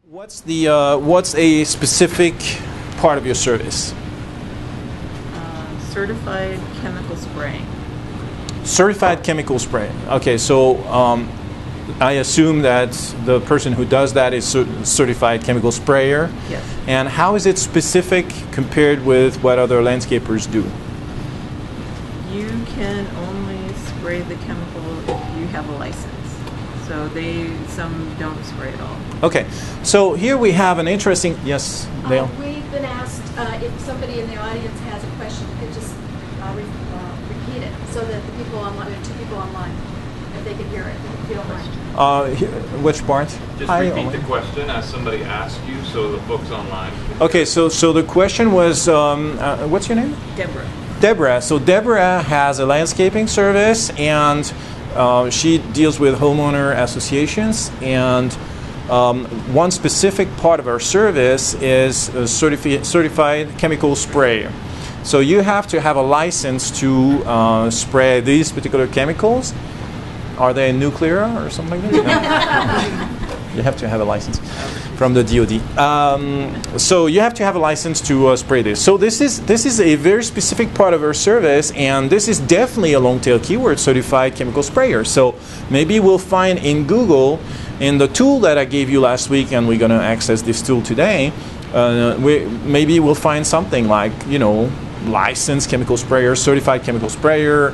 What's a specific part of your service? Certified chemical spraying. Certified chemical spraying. Okay, so I assume that the person who does that is certified chemical sprayer. Yes. And how is it specific compared with what other landscapers do? You can only spray the chemical if you have a license. So some don't spray at all. Okay, so here we have an interesting, yes, Dale? We've been asked if somebody in the audience has a question, you could just repeat it so that the people online, we have two people online, if they can hear it, if you don't mind. Which part? Just repeat the question as somebody asks you so the folks online. Okay, so the question was, what's your name? Deborah. Deborah. So Deborah has a landscaping service, and she deals with homeowner associations, and one specific part of our service is a certified chemical sprayer. So you have to have a license to spray these particular chemicals. Are they nuclear or something like that? You have to have a license from the DoD. So you have to have a license to spray this. So this is a very specific part of our service, and this is definitely a long tail keyword, certified chemical sprayer. So maybe we'll find in Google, in the tool that I gave you last week, and we're going to access this tool today, maybe we'll find something like, licensed chemical sprayer, certified chemical sprayer,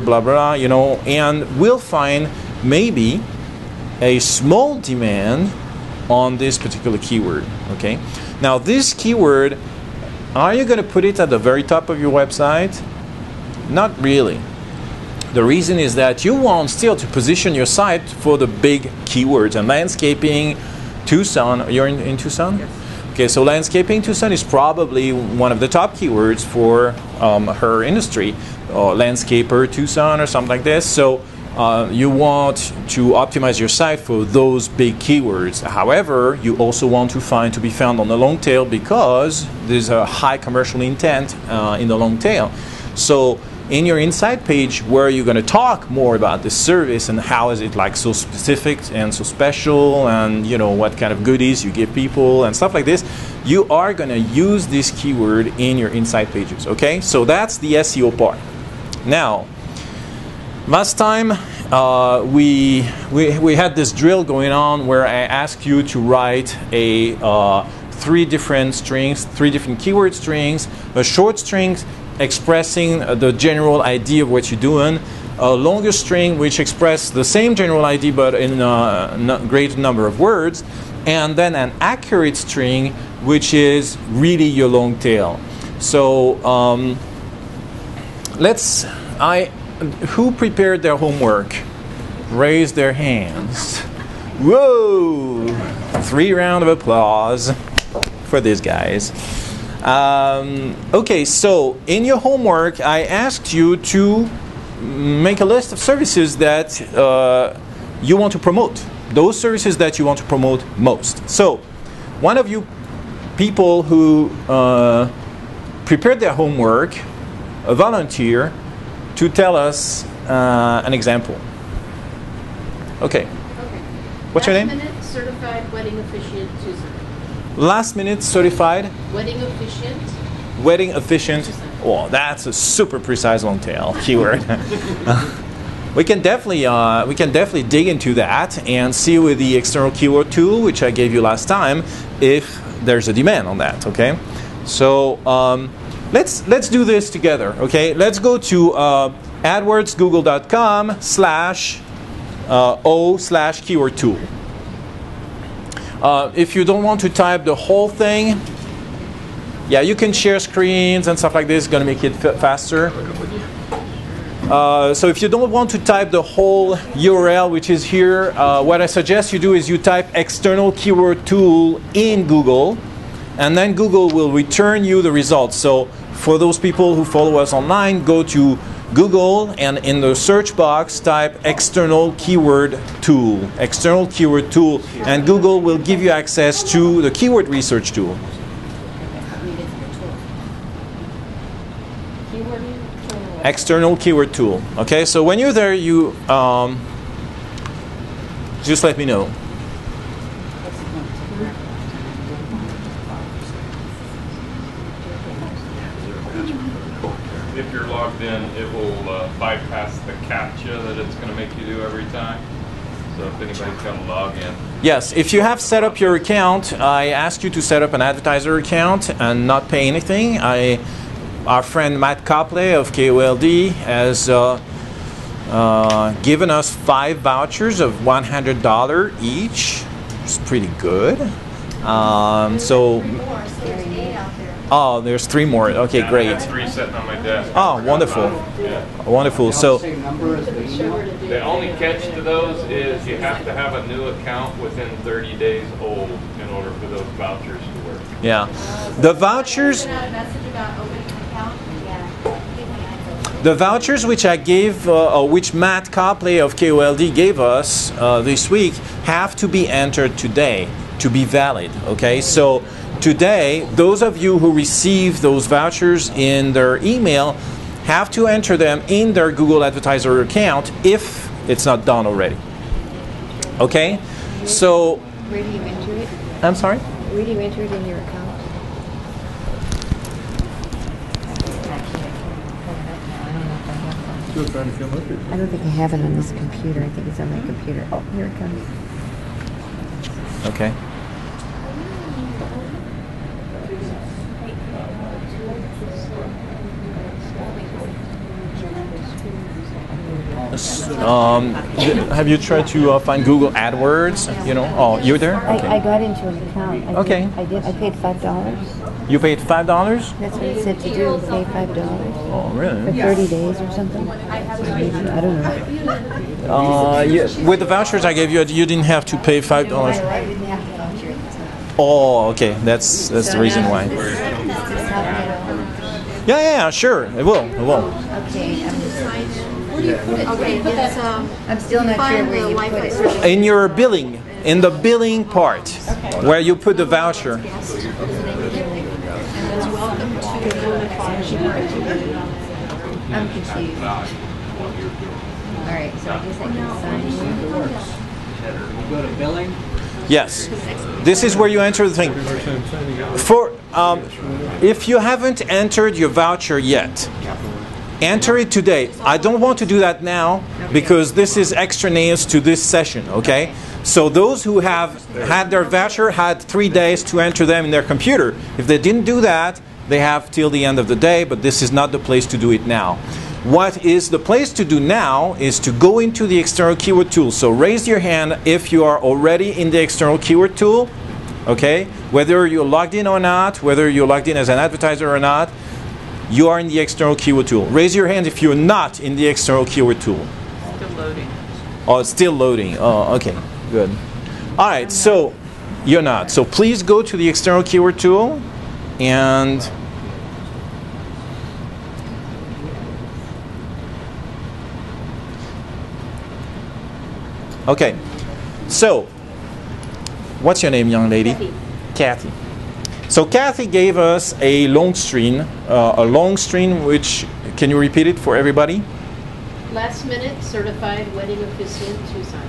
blah, blah, and we'll find maybe a small demand on this particular keyword, okay? Now this keyword, are you going to put it at the very top of your website? Not really. The reason is that you want still to position your site for the big keywords. And landscaping, Tucson, you're in Tucson? Yes. Okay, so landscaping Tucson is probably one of the top keywords for her industry, or landscaper Tucson or something like this. So you want to optimize your site for those big keywords. However, you also want to be found on the long tail because there's a high commercial intent in the long tail. So in your insight page, where you're going to talk more about this service and how is it like so specific and so special, and what kind of goodies you give people and stuff like this, you are going to use this keyword in your insight pages. Okay, so that's the SEO part. Now, last time we had this drill going on where I asked you to write three different keyword strings, a short string expressing the general idea of what you're doing, a longer string which expresses the same general idea but in a greater number of words, and then an accurate string which is really your long tail. So who prepared their homework? Raise their hands. Whoa! 3 rounds of applause for these guys. Okay, so in your homework, I asked you to make a list of services that you want to promote. Those services that you want to promote most. So, one of you people who prepared their homework, volunteer to tell us an example. Okay. What's your name? Last minute certified wedding officiant Tucson. Last minute certified Wedding officiant. Wedding efficient. Oh, that's a super precise long tail keyword. We can definitely dig into that and see with the external keyword tool, which I gave you last time, if there's a demand on that. Okay, so let's do this together. Okay, let's go to AdWords.google.com/o/keyword tool. If you don't want to type the whole thing, yeah, you can share screens and stuff like this. It's going to make it faster. So if you don't want to type the whole URL, which is here, what I suggest you do is you type external keyword tool in Google, and then Google will return you the results. So for those people who follow us online, go to Google and in the search box type external keyword tool, and Google will give you access to the keyword research tool. External keyword tool. Okay, so when you're there, you just let me know. you're logged in, it will bypass the CAPTCHA that it's going to make you do every time. So if anybody's got to log in. Yes, if you have set up your account, I ask you to set up an advertiser account and not pay anything. Our friend Matt Copley of KOLD has given us 5 vouchers of $100 each. It's pretty good. Oh, there's 3 more. Okay, Yeah, great. I have 3 sitting on my desk. Oh, wonderful. Yeah. Wonderful. So, The only catch to those is you have to have a new account within 30 days old in order for those vouchers to work. yeah. The vouchers, Sent out a message about opening an account. the vouchers which I gave, which Matt Copley of KOLD gave us this week, have to be entered today to be valid. Okay, so today, those of you who receive those vouchers in their email have to enter them in their Google Advertiser account if it's not done already. Okay, so Where do you enter it? I'm sorry. Where do you enter it in your account? I don't think I have it on this computer. I think it's on my computer. Oh, here it comes. Okay. Have you tried to find Google AdWords? You know, oh, you're there? Okay. I got into an account. Okay. I paid $5. You paid $5? That's what it said to do. Pay $5 Oh, for really? 30 days or something. I don't know. Yeah, with the vouchers I gave you, you didn't have to pay $5. I didn't have the voucher at the time. Oh, okay. That's the reason why. Yeah, sure. It will. Okay, I'm just Okay, it's, I'm still not sure find where the you Wi-Fi put it. service. In your billing, in the billing part, where you put the voucher. And it's welcome to Proficiency. I'm confused. All right, so I guess I can sign in. Go to billing. Yes, this is where you enter the thing. For if you haven't entered your voucher yet, enter it today. I don't want to do that now because this is extraneous to this session. Okay, so those who have had their voucher had 3 days to enter them in their computer. If they didn't do that, they have till the end of the day. But this is not the place to do it now. What is the place to do now is to go into the external keyword tool. So raise your hand if you are already in the external keyword tool. Okay, whether you're logged in or not, whether you're logged in as an advertiser or not, you are in the external keyword tool. Raise your hand if you're not in the external keyword tool. Still loading. Oh, it's still loading. Oh, okay, good. All right, so you're not. So please go to the external keyword tool and okay. So what's your name, young lady? Kathy. So Kathy gave us a long string which, can you repeat it for everybody? Last minute certified wedding officiant Tucson.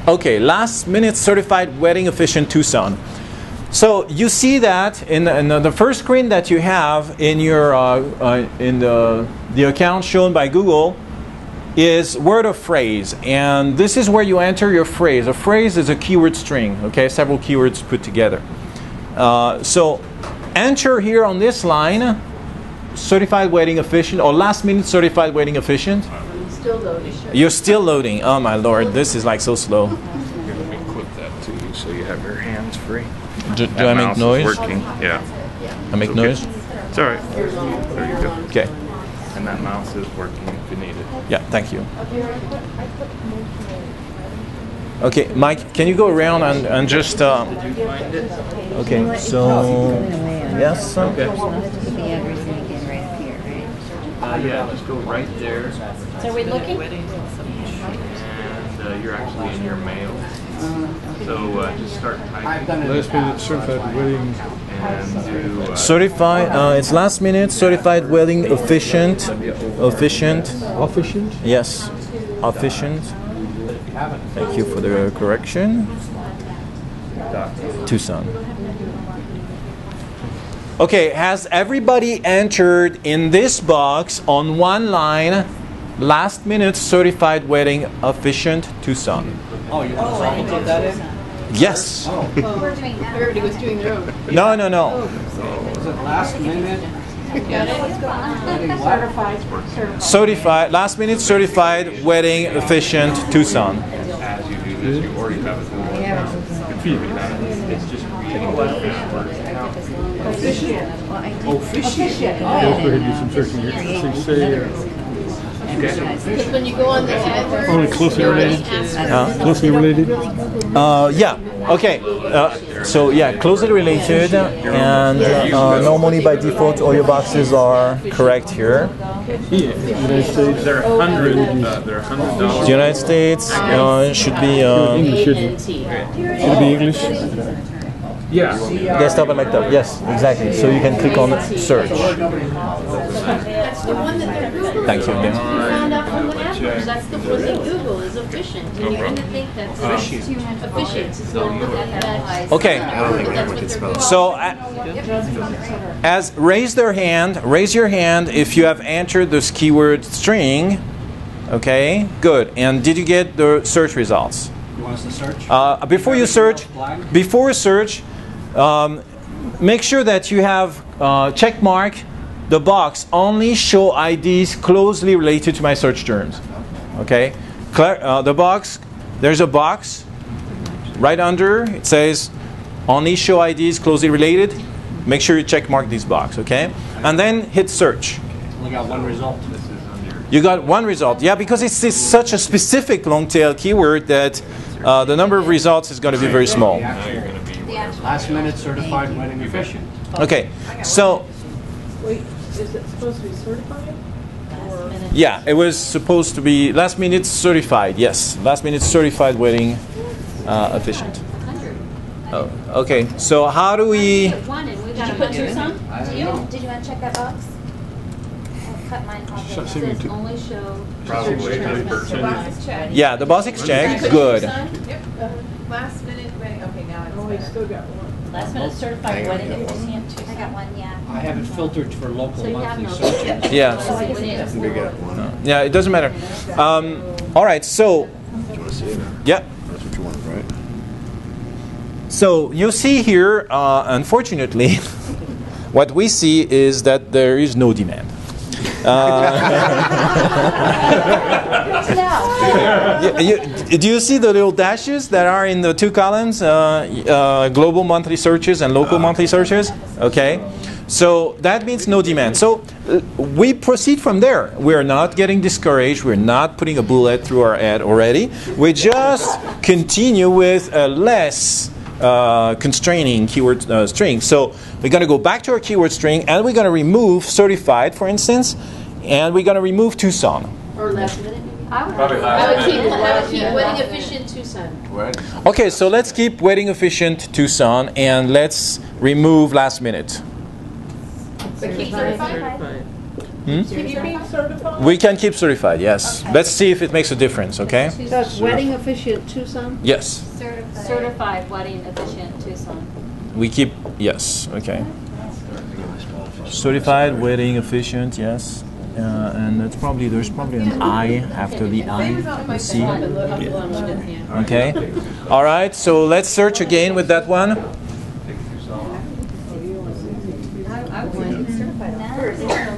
Okay, last minute certified wedding officiant Tucson. So you see that in the first screen that you have in your in the account shown by Google is word or phrase, and this is where you enter your phrase. A phrase is a keyword string. Okay, several keywords put together. So enter here on this line certified wedding officiant or last minute certified wedding officiant. Still loading. You're still loading. Oh my lord, this is like so slow. Let me clip that to you so you have your hands free. Do That I make mouse is noise? working. Yeah. I make Okay. noise? It's all right. There you go. Okay. And that mouse is working if you need it. Yeah, thank you. Okay, Mike, can you go around and just... Okay, so... Yes? Okay. So I'll have to put the address in again right up here, right? Yeah, let's go right there. So are we looking? And you're actually in your mail. So just start typing Last minute certified wedding. and do... Certified, it's last minute, certified wedding officiant. Officiant. Officiant? Yes, officiant. Thank you for the correction. Tucson. Okay, has everybody entered in this box on one line, last minute certified wedding efficient Tucson? Oh, you want to put that in? Yes. We're doing that. Everybody was doing their own. No. Is it last minute? Certified, last minute certified wedding efficient Tucson. As you do this, you already have it. It's just reading what Officiate. Go for ahead and do some searching here. Because when you go on the AdWords, Only closely related. Closely related. Yeah. Okay. So yeah, closely related, and normally by default all your boxes are correct here. United States. There are $100. The United States should be English shouldn't. Should it be English? Yeah. desktop and laptop. Yes, exactly. So you can click on search. that's the one that they're Googling. Thank you. We found out from the AdWords, that's the one they Google is efficient. And you're going to think that's efficient. It's not that. Okay. So as raise your hand if you have entered this keyword string. Okay, good. And did you get the search results? You want us to search? Before you search, make sure that you have check mark the box only show IDs closely related to my search terms. Okay, the box, there's a box right under it says only show IDs closely related. Make sure you check mark this box. Okay, and then hit search. We got one result. You got one result. Yeah, because it's such a specific long tail keyword that the number of results is going to be very small. Last minute certified wedding efficient. Okay, so Wait, is it supposed to be certified? yeah, it was supposed to be last minute certified. Yes, last minute certified wedding efficient. Oh, okay, so how do we? Did you put Tucson? Did you want to check that box? I'll cut mine off. It says only show. Probably 10%. Yeah, the box is checked. Good. Last minute wedding. Okay, now it's. Oh, we still got one. Last minute certified wedding efficient I got one, yeah. I have it filtered for local So you have monthly no- searches. Yeah. Yeah, it doesn't matter. All right, so yeah. That's what you want, right? So you see here, unfortunately, what we see is that there is no demand. Do you see the little dashes that are in the two columns? Global monthly searches and local monthly searches. Okay, so that means no demand. So we proceed from there. We're not getting discouraged. We're not putting a bullet through our ad already. We just continue with a less constraining keyword string. So we're going to go back to our keyword string and we're going to remove certified, for instance, and we're going to remove Tucson. Or last minute, maybe? I would I would keep wedding efficient Tucson. Okay, so let's keep wedding efficient Tucson and let's remove last minute. But keep certified? Can you be certified? We can keep certified, yes. Let's see if it makes a difference, okay? That's wedding efficient Tucson? Yes. certified wedding efficient Tucson. We keep, yes, okay. Certified wedding efficient, yes. And that's probably, there's probably an I after the I. Let's see. Okay. All right, so let's search again with that one.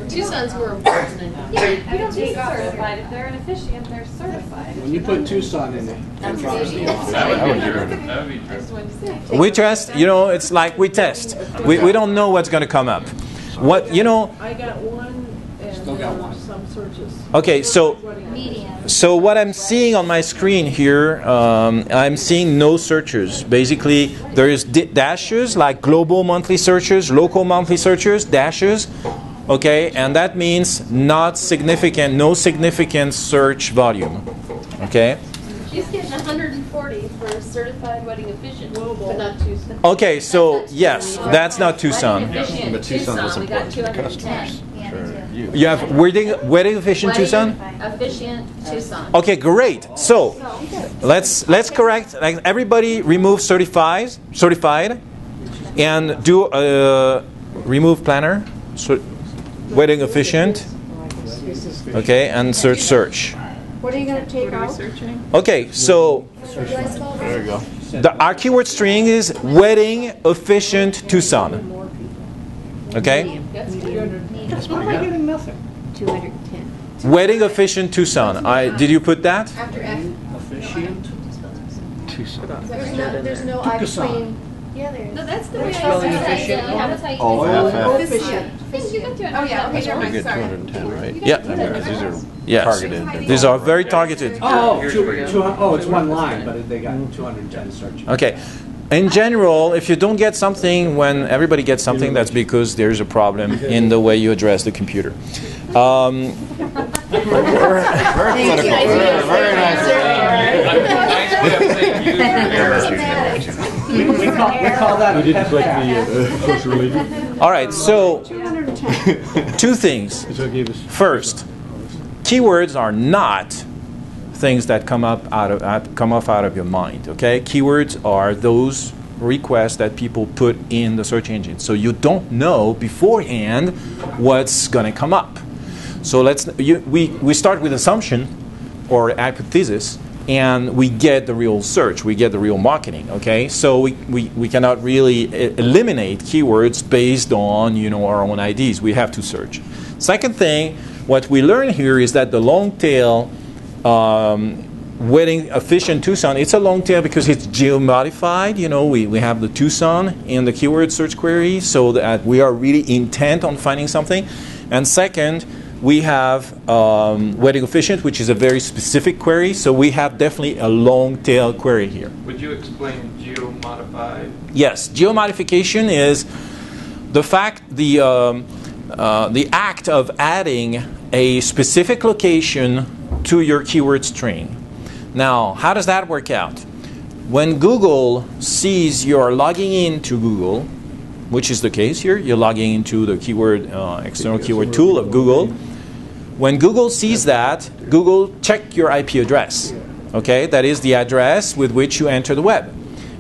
Tucson's were important. Yeah, you don't need certified. If they're an officiant, they're certified. When you put Tucson in there, That's it throws me off. That would be true. We test, you know, it's like we test. We don't know what's going to come up. What, you know, I got one and Still got one. some searches. okay, so Medium. So what I'm seeing on my screen here, I'm seeing no searches. Basically, there is dashes like global monthly searches, local monthly searches, dashes. Okay, and that means not significant, no significant search volume. Okay. She's getting 140 for certified wedding efficient, but not Tucson. Okay, so yes, that's not Tucson. But Tucson was We got important to the 210. customers. Yeah, me too. You have wedding efficient Tucson? Efficient Tucson. Okay, great. So let's correct. Like everybody, remove certified, and do remove planner, wedding efficient, okay, and search. What are you going to take What are we out? searching? Okay, so There you go. our keyword string is wedding efficient Tucson. Okay? Why am I getting nothing? 210. Wedding efficient Tucson. Did you put that? After F. Officiant. There's no I between. Yeah, there is. No, that's the way I spelled said it. Yeah, that's how you Oh, spell it. Efficient. You got 210. Oh, yeah, okay, That's never why we mind, get sorry. 210, right? Yeah. I mean, 'cause these are Yes. targeted. These are very targeted. Oh, it's one line, but they got 210 searches. Okay. In general, if you don't get something when everybody gets something, that's because there's a problem in the way you address the computer. Very clinical. Very nice. We call that a pep tap. All right, so two things. First, keywords are not things that come off out of your mind. Okay, keywords are those requests that people put in the search engine, so you don't know beforehand what's going to come up. So we start with assumption or hypothesis, and we get the real search, we get the real marketing. Okay, so we cannot really eliminate keywords based on our own IDs. We have to search. Second thing, what we learn here is that the long tail wedding efficient Tucson, it's a long tail because it's geo-modified. We have the Tucson in the keyword search query, so that we are really intent on finding something. And second, we have wedding efficient, which is a very specific query, so we have definitely a long tail query here. Would you explain geo-modified? Yes, geo-modification is the act of adding a specific location to your keyword string. Now, how does that work out? When Google sees you're logging into Google, which is the case here, you're logging into the keyword external keyword tool of Google. When Google sees that, Google check your IP address. Okay, that is the address with which you enter the web.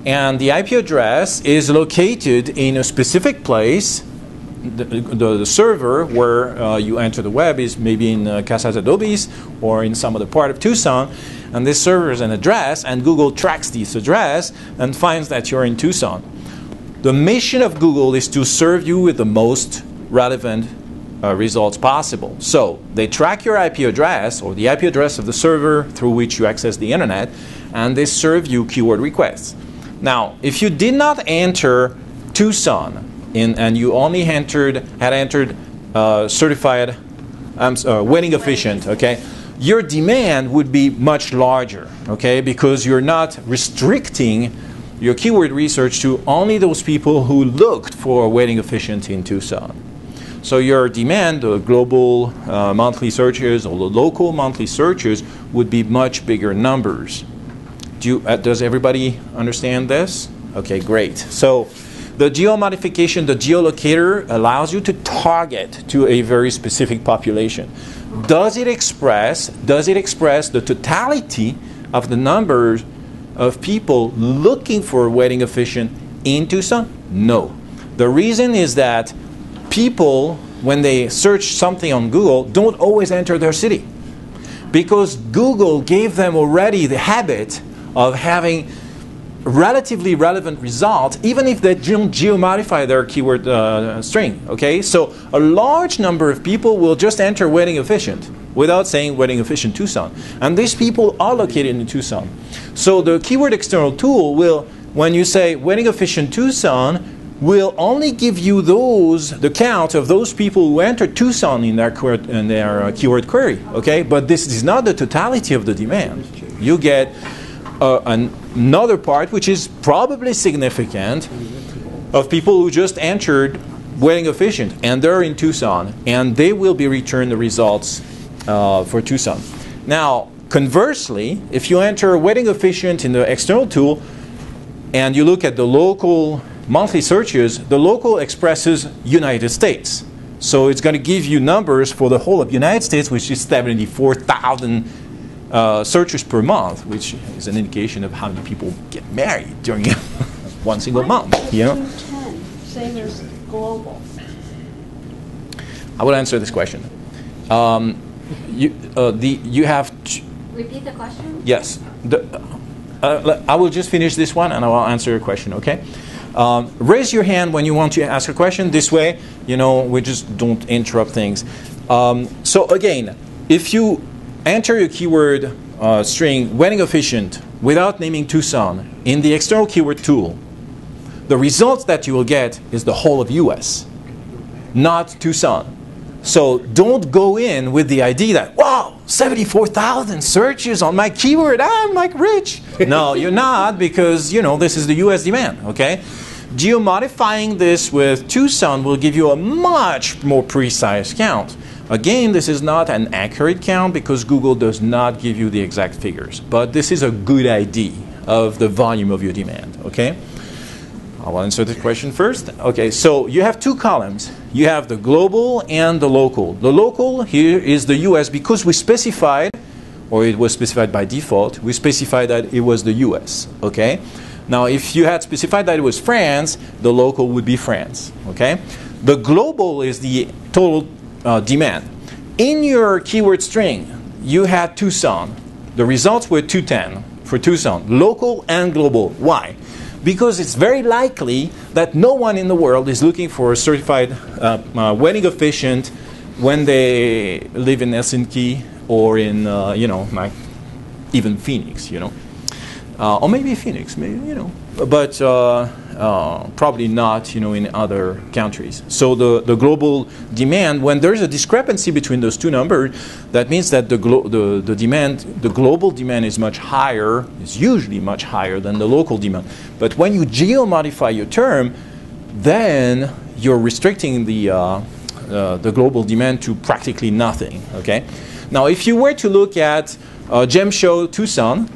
And the IP address is located in a specific place. The server where you enter the web is maybe in Casas Adobes or in some other part of Tucson. And this server is an address, and Google tracks this address and finds that you're in Tucson. The mission of Google is to serve you with the most relevant results possible. So they track your IP address or the IP address of the server through which you access the internet, and they serve you keyword requests. Now, if you did not enter Tucson and you only had entered certified wedding efficient, okay, your demand would be much larger, okay, because you're not restricting your keyword research to only those people who looked for wedding efficient in Tucson. So your demand, the global monthly searches or the local monthly searches, would be much bigger numbers. Does everybody understand this? Okay, great. So the geo-modification, the geolocator, allows you to target to a very specific population. Does it express the totality of the numbers of people looking for wedding efficient in Tucson? No. The reason is that people, when they search something on Google, don't always enter their city, because Google gave them already the habit of having relatively relevant results, even if they don't geo-modify their keyword string. Okay, so a large number of people will just enter wedding efficient without saying wedding efficient Tucson, and these people are located in Tucson. So the keyword external tool will, when you say wedding efficient Tucson, will only give you the count of those people who entered Tucson in their keyword query. Okay, but this is not the totality of the demand. You get another part, which is probably significant, of people who just entered wedding efficient and they're in Tucson, and they will be returned the results for Tucson. Now, conversely, if you enter wedding efficient in the external tool and you look at the local monthly searches, the local expresses United States. So it's going to give you numbers for the whole of United States, which is 74,000 searches per month, which is an indication of how many people get married during one single month. Same as global. I will answer this question. You have... Repeat the question? Yes. I will just finish this one and I will answer your question, okay? Raise your hand when you want to ask a question. This way, we just don't interrupt things. So again, if you enter your keyword string wedding officiant without naming Tucson in the external keyword tool, the results that you will get is the whole of US, not Tucson. So don't go in with the idea that, wow, 74,000 searches on my keyword, I'm like rich. No, you're not, because this is the US demand, okay? Geomodifying this with Tucson will give you a much more precise count. Again, this is not an accurate count because Google does not give you the exact figures. But this is a good idea of the volume of your demand, okay? I will answer the question first. Okay, so you have two columns. You have the global and the local. The local here is the US because we specified, or it was specified by default, we specified that it was the US, okay? Now, if you had specified that it was France, the local would be France, okay? The global is the total demand. In your keyword string, you had Tucson. The results were 210 for Tucson, local and global. Why? Because it's very likely that no one in the world is looking for a certified wedding officiant when they live in Helsinki or in, like even Phoenix, or maybe Phoenix, maybe, but probably not, in other countries. So the global demand, when there's a discrepancy between those two numbers, that means that the global demand is much higher, is usually much higher than the local demand. But when you geo-modify your term, then you're restricting the global demand to practically nothing, okay? Now, if you were to look at Gem Show Tucson,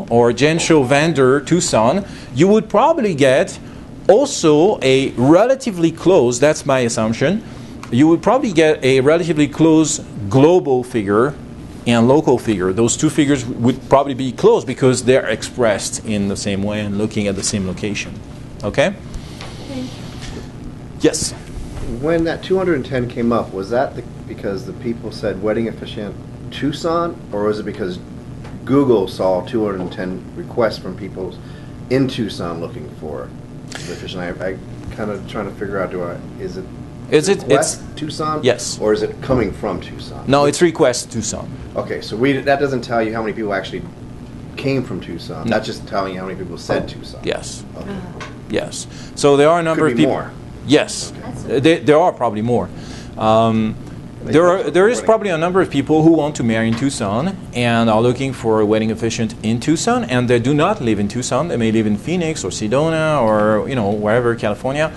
or Gem Show Vendor Tucson, you would probably get also a relatively close, that's my assumption, you would probably get a relatively close global figure and local figure. Those two figures would probably be close because they're expressed in the same way and looking at the same location. Okay? Yes? When that 210 came up, was that because the people said wedding officiant Tucson, or was it because Google saw 210 requests from people in Tucson looking for the officiant? I kind of trying to figure out, is it Tucson? Yes. Or is it coming from Tucson? No, it's request Tucson. Okay, so that doesn't tell you how many people actually came from Tucson. No. That's just telling you how many people said Tucson. Yes. Okay. Yes. So there are a number of people. More. Yes. Okay. There are probably more. There is probably a number of people who want to marry in Tucson and are looking for a wedding officiant in Tucson, and they do not live in Tucson. They may live in Phoenix or Sedona or wherever, California,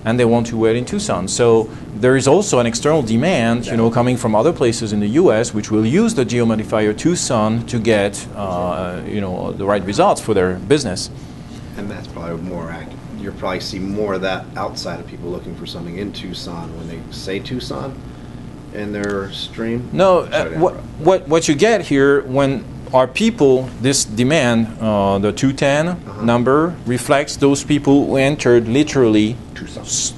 and they want to wed in Tucson. So there is also an external demand, coming from other places in the U.S. which will use the geomodifier Tucson to get the right results for their business. And that's probably more accurate. You'll probably see more of that outside of people looking for something in Tucson when they say Tucson in their stream? No, what you get here when our people, this demand, the 210 number reflects those people who entered literally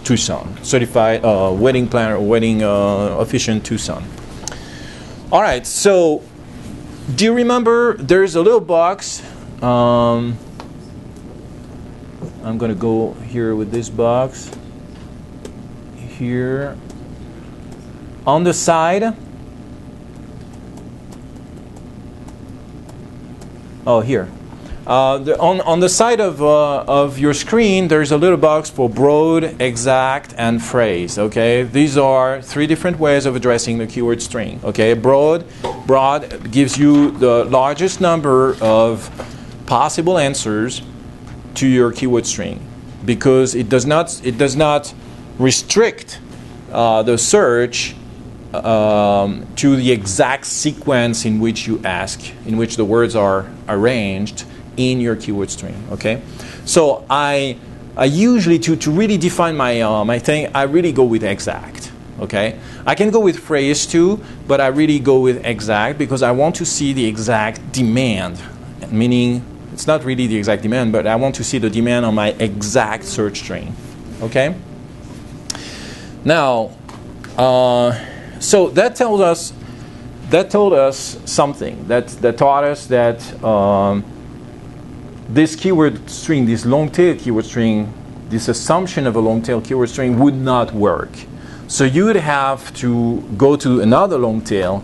Tucson, certified wedding planner, wedding officiant Tucson. All right, so do you remember there's a little box? I'm going to go here with this box here. On the side, here. On the side of your screen, there's a little box for broad, exact, and phrase. Okay, these are three different ways of addressing the keyword string. Okay, broad gives you the largest number of possible answers to your keyword string because it does not restrict the search to the exact sequence in which you ask, in which the words are arranged in your keyword string. Okay, so I usually to really define my thing, I really go with exact. Okay, I can go with phrase too, but I really go with exact because I want to see the exact demand, meaning it's not really the exact demand, but I want to see the demand on my exact search string. Okay. Now, So that told us something. That taught us that this keyword string, this long tail keyword string, this assumption of a long tail keyword string would not work. So you would have to go to another long tail,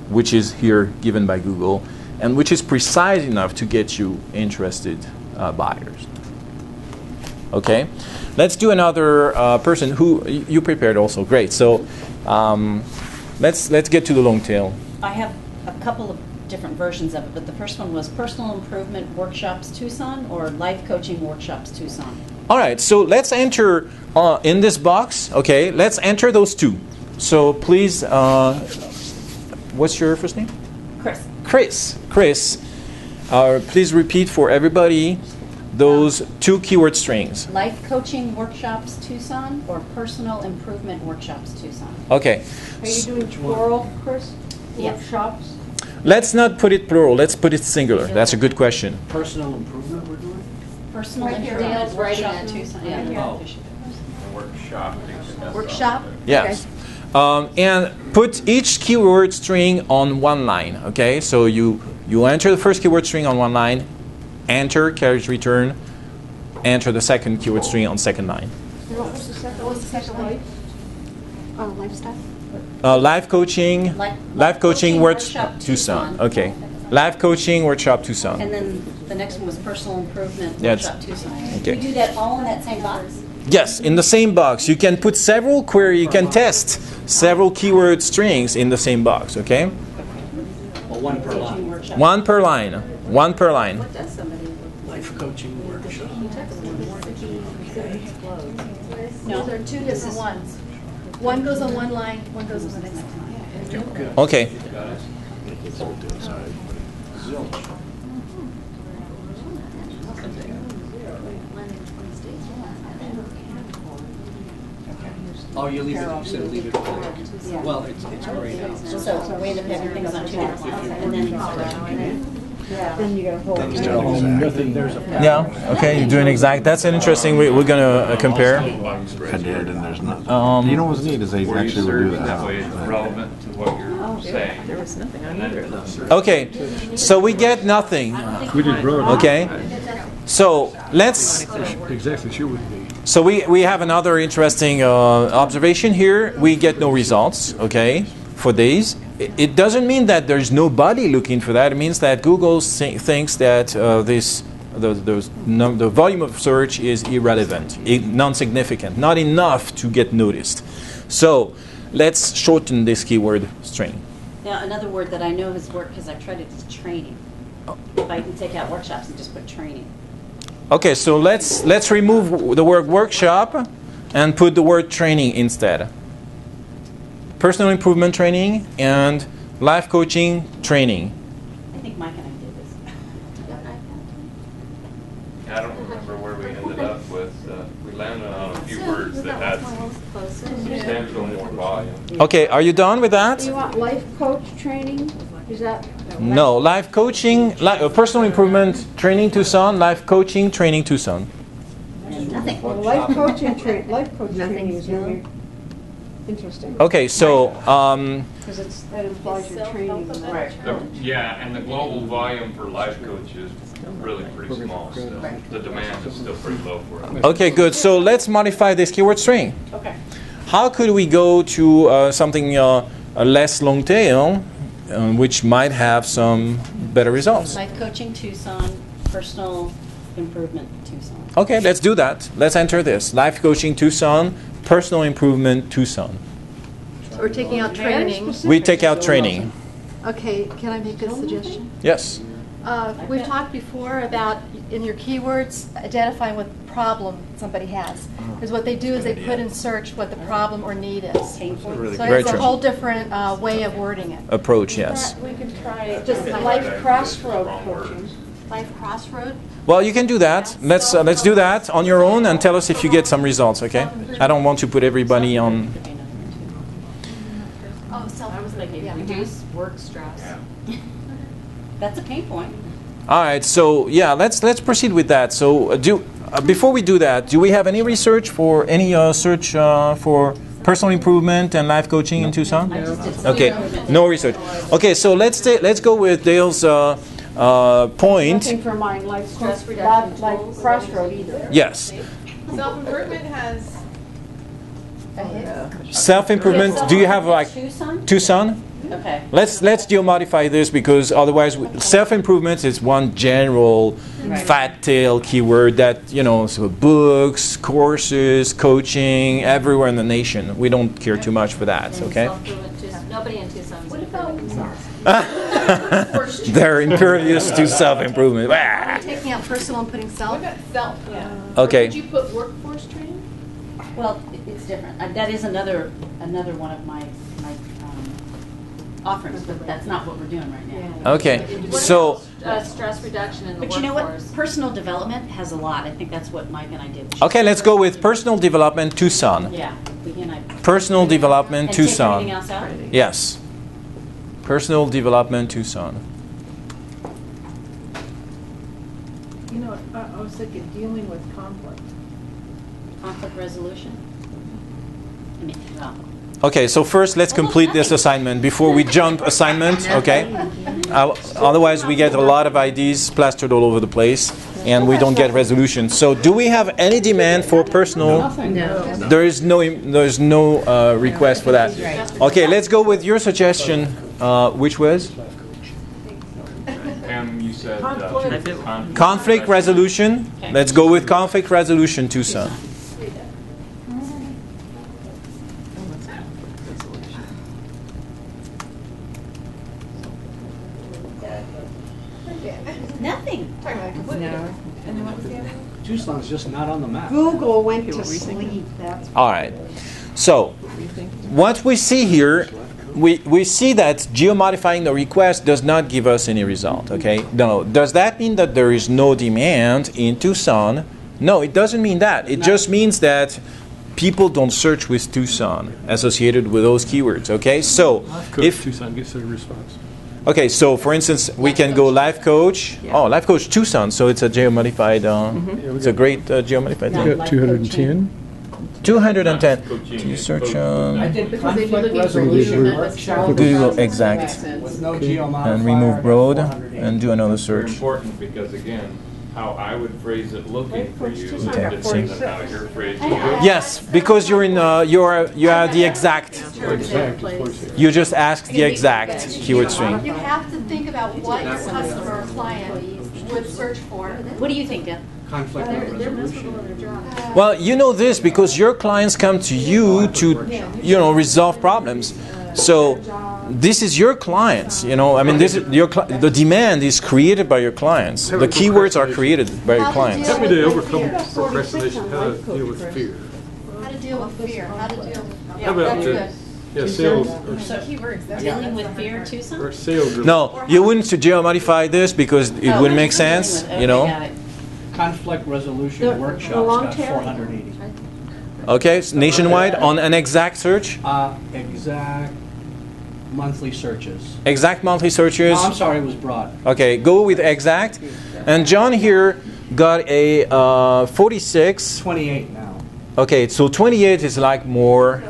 which is here given by Google, and which is precise enough to get you interested buyers. Okay, let's do another person who you prepared also. Great. So let's get to the long tail. I have a couple of different versions of it, but the first one was Personal Improvement Workshops Tucson or Life Coaching Workshops Tucson. All right, so let's enter in this box. Okay, let's enter those two. So please, what's your first name? Chris. Chris, please repeat for everybody those two keyword strings. Life Coaching Workshops Tucson or Personal Improvement Workshops Tucson. Okay. Are you doing plural, Chris? Yes. Workshops? Let's not put it plural. Let's put it singular. That's a good question. Personal improvement we're doing? Personal Right here. Improvement Dale's writing Workshop it. Tucson. Right here. Yeah. Workshop. Workshop? Yes. And put each keyword string on one line. Okay, so you enter the first keyword string on one line, enter carriage return, enter the second keyword string on second line. What was the second one? Lifestyle? Life coaching, life coaching workshop Tucson. Okay, life coaching workshop Tucson. And then the next one was Personal Improvement Yes. Workshop Tucson. Okay. You do that all in that same box? Yes, in the same box. You can put several query. You can test several keyword strings in the same box. Okay. Well, one per line. One per line. One per line. Life coaching workshop. No, there are two different ones. One goes on one line, one goes on the next line. Okay. Oh, you leave it, you said leave it blank. Well, it's grayed out. So we end up having things on two different lines. And then Then you got a whole. Nothing, there's a. Yeah. Okay. You're doing exact. That's an interesting. We're gonna compare. I did, and there's nothing. You know what's neat is they actually would do That way that. it's relevant to what you're saying. There was nothing on either of those. Okay. So we get nothing. We did broad. Okay. So let's. Exactly, sure would be. So we have another interesting observation here. We get no results. Okay, for these. It doesn't mean that there's nobody looking for that. It means that Google thinks that the volume of search is irrelevant, non-significant, not enough to get noticed. So let's shorten this keyword string. now another word that I know has worked because I've tried it is training. If I can take out workshops and just put training. Okay, so let's remove the word workshop and put the word training instead. Personal improvement training and life coaching training. I think Mike and I did this. I don't remember where we ended up with, we landed on a few words that had substantial more volume. Okay, are you done with that? Do you want life coach training? Is that? No, life coaching, personal improvement training Tucson, life coaching training Tucson. Nothing. Well, life coaching training is really interesting. Okay, so Because that implies you're training. Yeah, and the global volume for life coach is really pretty small still. The demand is still pretty low for it. okay, good. So let's modify this keyword string. Okay. How could we go to something less long tail, which might have some better results? Life Coaching Tucson, Personal Improvement Tucson. Okay, let's do that. Let's enter this. Life coaching Tucson, personal improvement Tucson. We're taking out training. We take out training. Okay, can I make a suggestion? Yes. We've talked before about, in your keywords, identifying what problem somebody has. Because what they do is they put in search what the problem or need is. So Very it's a true. whole different way of wording it. Approach, yes. We could try just life crossroad coaching. Life crossroad? Well, you can do that. Let's do that on your own and tell us if you get some results, okay? I don't want to put everybody on. Oh, Reduce work stress. That's a pain point. All right, so yeah, let's proceed with that. So before we do that, do we have any research for any search for Personal improvement and life coaching in Tucson? I just did Okay, no research. Okay, so let's go with Dale's point. Nothing for mine, like Stress reduction like tools. Crossroad either. Yes. Self-improvement has. Self-improvement, do you have like Tucson? Tucson? Okay. Let's geomodify this because otherwise self-improvement is one general fat tail keyword that, you know, so books, courses, coaching, everywhere in the nation. We don't care too much for that, okay? Nobody in Tucson is improving themselves. They're impervious to self-improvement. Ah. Taking out personal and putting self. Self, yeah. Okay. Did you put workforce training? Well, it's different. That is another one of my offerings, but that's not what we're doing right now. Okay, What so about, stress reduction in the But you know workforce? what? Personal development has a lot. I think that's what Mike and I did. okay, let's go with personal development Tucson. Yeah. We and I. Personal development And take Tucson. everything else out? Yes. Personal development Tucson. You know, I was thinking dealing with conflict. Conflict resolution? I mean, well, Okay, so first let's complete this assignment before we jump assignment, okay? Otherwise we get a lot of IDs plastered all over the place and we don't get resolution. So do we have any demand for personal? No. There's no request for that. Okay, let's go with your suggestion, which was? Pam, you said Conflict resolution. Let's go with conflict resolution Tucson. nothing. No. And then what was the other one? Tucson's just not on the map. Google went to sleep, that's. All right. So what we see here, we see that geomodifying the request does not give us any result, okay? No. Does that mean that there is no demand in Tucson? No, it doesn't mean that. It just means that people don't search with Tucson associated with those keywords, okay? So if Tucson gets a response. okay, so for instance, we can go life coach. Oh, life coach Tucson, so it's a geomodified, it's a great geomodified We thing. got 210. 210. Do you search I did Because they'd be conflict looking for resolution unit workshop Google exact with no geomodifier. and remove broad 480. and do another They're search. important because again, how I would phrase it looking for you is Okay. different than how you're phrasing it. Yes, because you're in you are the exact. Exact is 46. You just ask the exact keyword string. You have to think about what your customer or client would search for. What do you think, Deb? Conflict resolution. Well, you know this because your clients come to you to, you know, resolve problems. So this is your clients, you know. I mean, this is the demand is created by your clients. The keywords are created by your clients. Tell me to overcome procrastination, how to deal with fear. How to deal with fear, how to deal with. How about sales Dealing with fear, Tucson? or sales? No, you wouldn't geomodify this because it wouldn't make sense, you know. Conflict resolution The workshops long got tail. 480. Okay, so nationwide on an exact search, Exact monthly searches. exact monthly searches. No, I'm sorry, it was broad. Okay, go with exact. And John here got a 46. 28 now. Okay, so 28 is like more,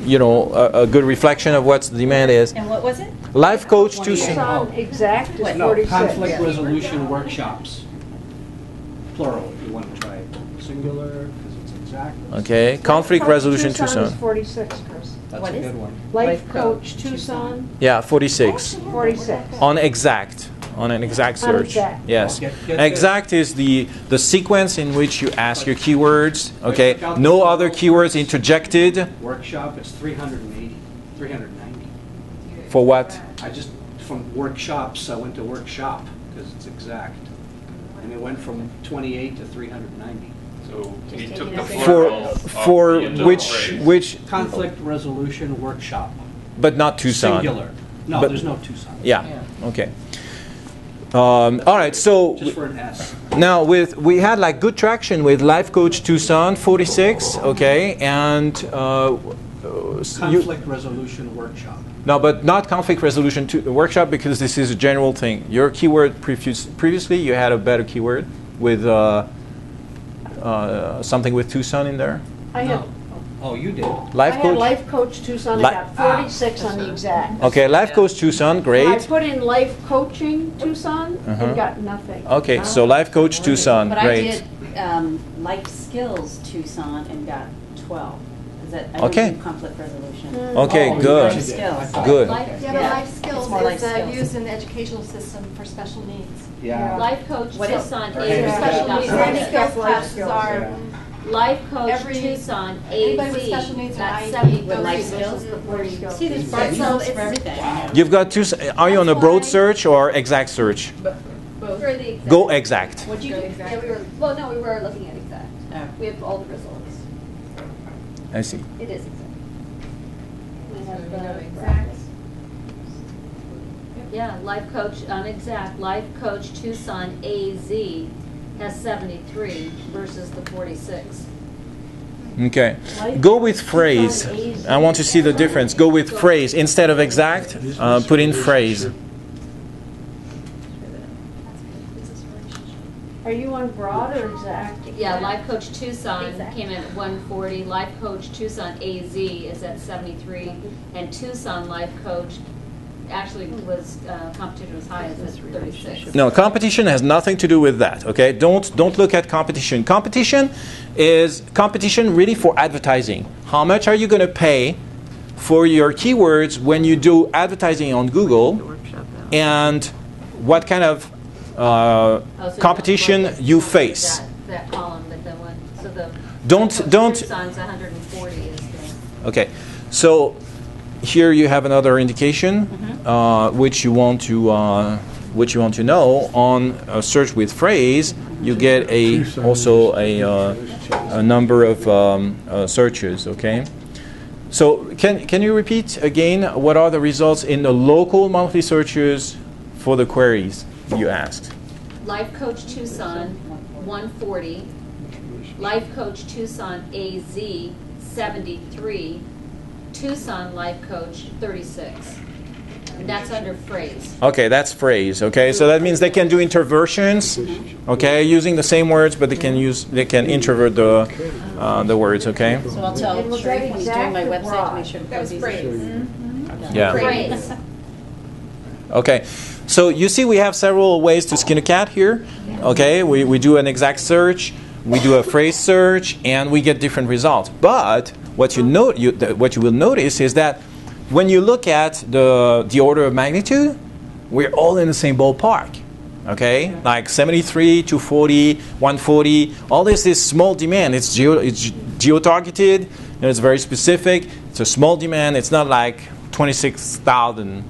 you know, a good reflection of what the demand is. And what was it? Life coach Tucson. Tucson exact is No, 46. conflict resolution workshops. Plural, if you want to try it. Singular, because it's exact. Okay, conflict resolution Tucson is Tucson. 46, Chris. That's What a is good one. Life coach Tucson, Yeah, 46. 46. On exact. On an exact On search. exact. Yes. Get this. Exact is the sequence in which you ask your keywords. Okay, no other keywords interjected. Workshop, it's 380, 390. For what? I just, from workshops, I went to workshop, because it's exact. And it went from 28 to 390. So he took the For plural off for the end of the which phrase. Conflict resolution workshop. but not Tucson. Singular. No, But- there's no Tucson. Yeah. Okay. All right. So Just for an S. now we had like good traction with Life Coach Tucson 46. Okay, and Conflict resolution workshop. no, but not conflict resolution workshop because this is a general thing. Your keyword previously you had a better keyword with something with Tucson in there. I had, Oh, you did? Life I had coach. Life Coach Tucson, I got 46 on the exact. Okay, Life Coach Tucson, I great. put in Life Coaching Tucson Uh-huh. and got nothing. Okay, so Life Coach Tucson, But great. I did Life Skills Tucson and got 12. Is that, I Okay. don't do conflict resolution. Okay, Oh, good. Life Skills. Good. Yeah, but life skills It's more life is skills. used in the educational system for special needs. Yeah. Life Coach What is- Tucson or is handicap. Special got needs, Right. life skills Life classes skills, are, Life Coach Every- Tucson anybody with AZ special needs or got IEP 70 With life goes skills? to the 40 skills. See, there's Right, so for it's- everything. You've got two. Are you on a That's broad why- search or exact search? For the exact. Go exact. What'd you do? Yeah, we were, well, no, we were looking at exact. Oh. We have all the results. I see. It is exact. We have we know the exact. Yeah, Life Coach on exact. Life Coach Tucson AZ has 73 versus the 46. Okay. Go with phrase. I want to see the difference. Go with phrase. Instead of exact, put in phrase. Are you on broad or exact? Yeah, Life Coach Tucson Exact. came in at 140. Life Coach Tucson AZ is at 73, and Tucson Life Coach actually was competition was high, is at 36. No, competition has nothing to do with that. Okay, don't look at competition. Competition is competition really for advertising. How much are you going to pay for your keywords when you do advertising on Google, Workshop that. and what kind of Oh, so competition don't look at you face? that column, but the one, so the Don't- Life Coach don't- Tucson's 140 is the. Okay, so here you have another indication which you want to know. On a search with phrase, you get also a number of searches. Okay, so can you repeat again what are the results in the local monthly searches for the queries you asked? Life Coach Tucson, 140. Life Coach Tucson AZ, 73. Tucson Life Coach, 36. And that's under phrase. Okay, that's phrase. Okay, so that means they can do interversions. Okay, using the same words, but they can introvert the words. Okay. So I'll tell And was Sharif that when he's doing my exact or website to broad? make sure to That put was these phrase. in. Yeah. Phrase. Okay, so you see we have several ways to skin a cat here. Okay, we do an exact search, we do a phrase search, and we get different results. But what you will notice is that when you look at the order of magnitude, we're all in the same ballpark. Okay, like 73, 240, 140. All this is small demand. It's geo-targeted. It's very specific. It's a small demand. It's not like 26,000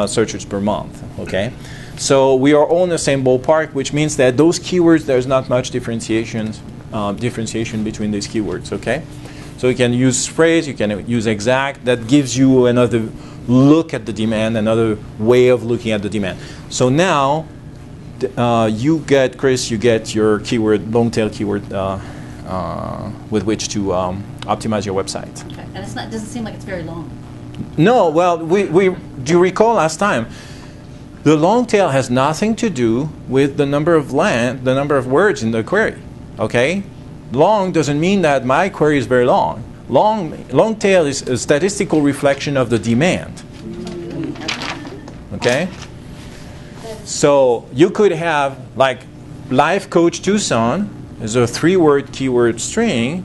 searches per month. Okay, so we are all in the same ballpark, which means that those keywords, there's not much differentiation between these keywords. Okay, so you can use phrase, you can use exact. That gives you another look at the demand, another way of looking at the demand. So now you get, Chris, you get your keyword, long tail keyword with which to optimize your website. Okay. And it doesn't seem like it's very long. No, well, do you recall last time? The long tail has nothing to do with the number of words in the query. Okay, long doesn't mean that my query is very long. Long tail is a statistical reflection of the demand. Okay, so you could have like Life Coach Tucson is a 3-word keyword string,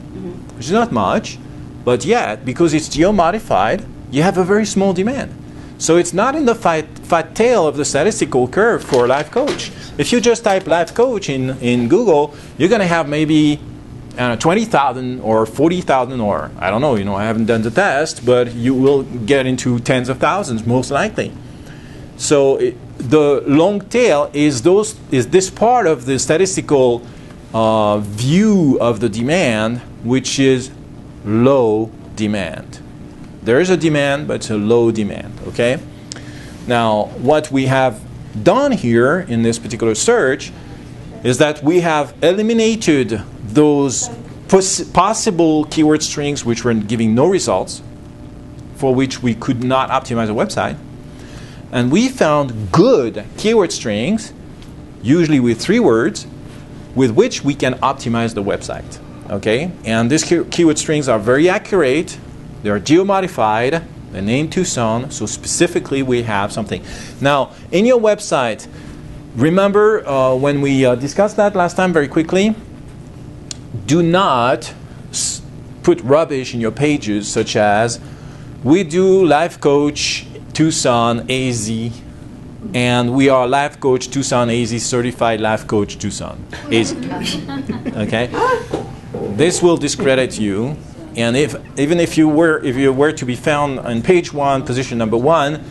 which is not much, but yet because it's geo-modified, you have a very small demand. So it's not in the fat tail of the statistical curve for Life Coach. If you just type Life Coach in Google, you're going to have maybe 20,000 or 40,000 or I don't know. I haven't done the test, but you will get into tens of thousands most likely. So the long tail is this part of the statistical view of the demand, which is low demand. There is a demand, but it's a low demand, okay? Now, what we have done here in this particular search is that we have eliminated those possible keyword strings which were giving no results, for which we could not optimize a website. And we found good keyword strings, usually with 3 words, with which we can optimize the website. Okay, and these keyword strings are very accurate. They are geo-modified. They name Tucson, so specifically we have something. Now, in your website, remember when we discussed that last time very quickly, do not put rubbish in your pages such as, we do Life Coach Tucson AZ, and we are Life Coach Tucson AZ, Certified Life Coach Tucson AZ. Okay? This will discredit you. And even if you were to be found on page 1, position number 1,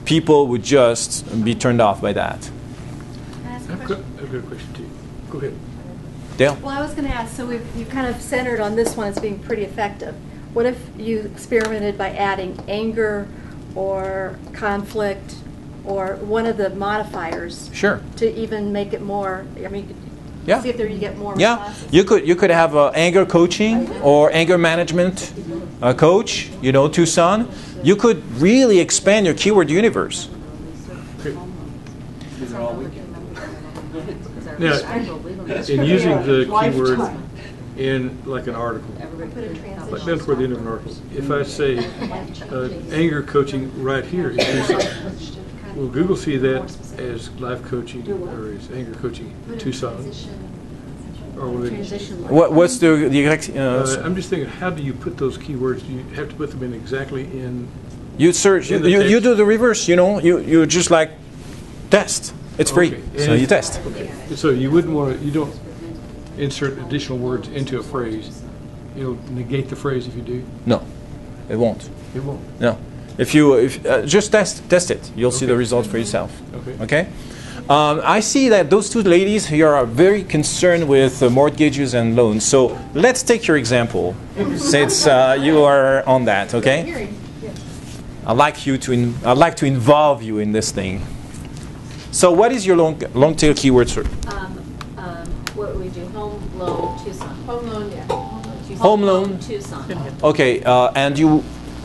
people would just be turned off by that. I've got a question too. Go ahead. Dale? Well, I was going to ask, so you kind of centered on this one as being pretty effective. What if you experimented by adding anger or conflict or one of the modifiers? Sure. To even make it more, I mean, yeah. See if there you get more responses. You could have anger coaching or anger management coach, Tucson. You could really expand your keyword universe. These are all weekend. Now, in using the keyword in like an article, like that's where the end of an article. If I say anger coaching right here in Tucson, will Google see that as life coaching or as anger coaching in Tucson? Or will they, what's the exact? I'm just thinking, how do you put those keywords? Do you have to put them in exactly in? You search. You do the reverse. You just like test. It's free, so you test. Okay. So you wouldn't want to. You don't insert additional words into a phrase. It'll negate the phrase if you do. No, it won't. It won't. No. If just test it, you'll see the result for yourself. Okay. I see that those two ladies here are very concerned with mortgages and loans. So let's take your example, since you are on that. Okay. I'd like to involve you in this thing. So what is your long tail keyword search? What we do, home loan Tucson. Home loan, yeah. Home loan Tucson. Okay, and you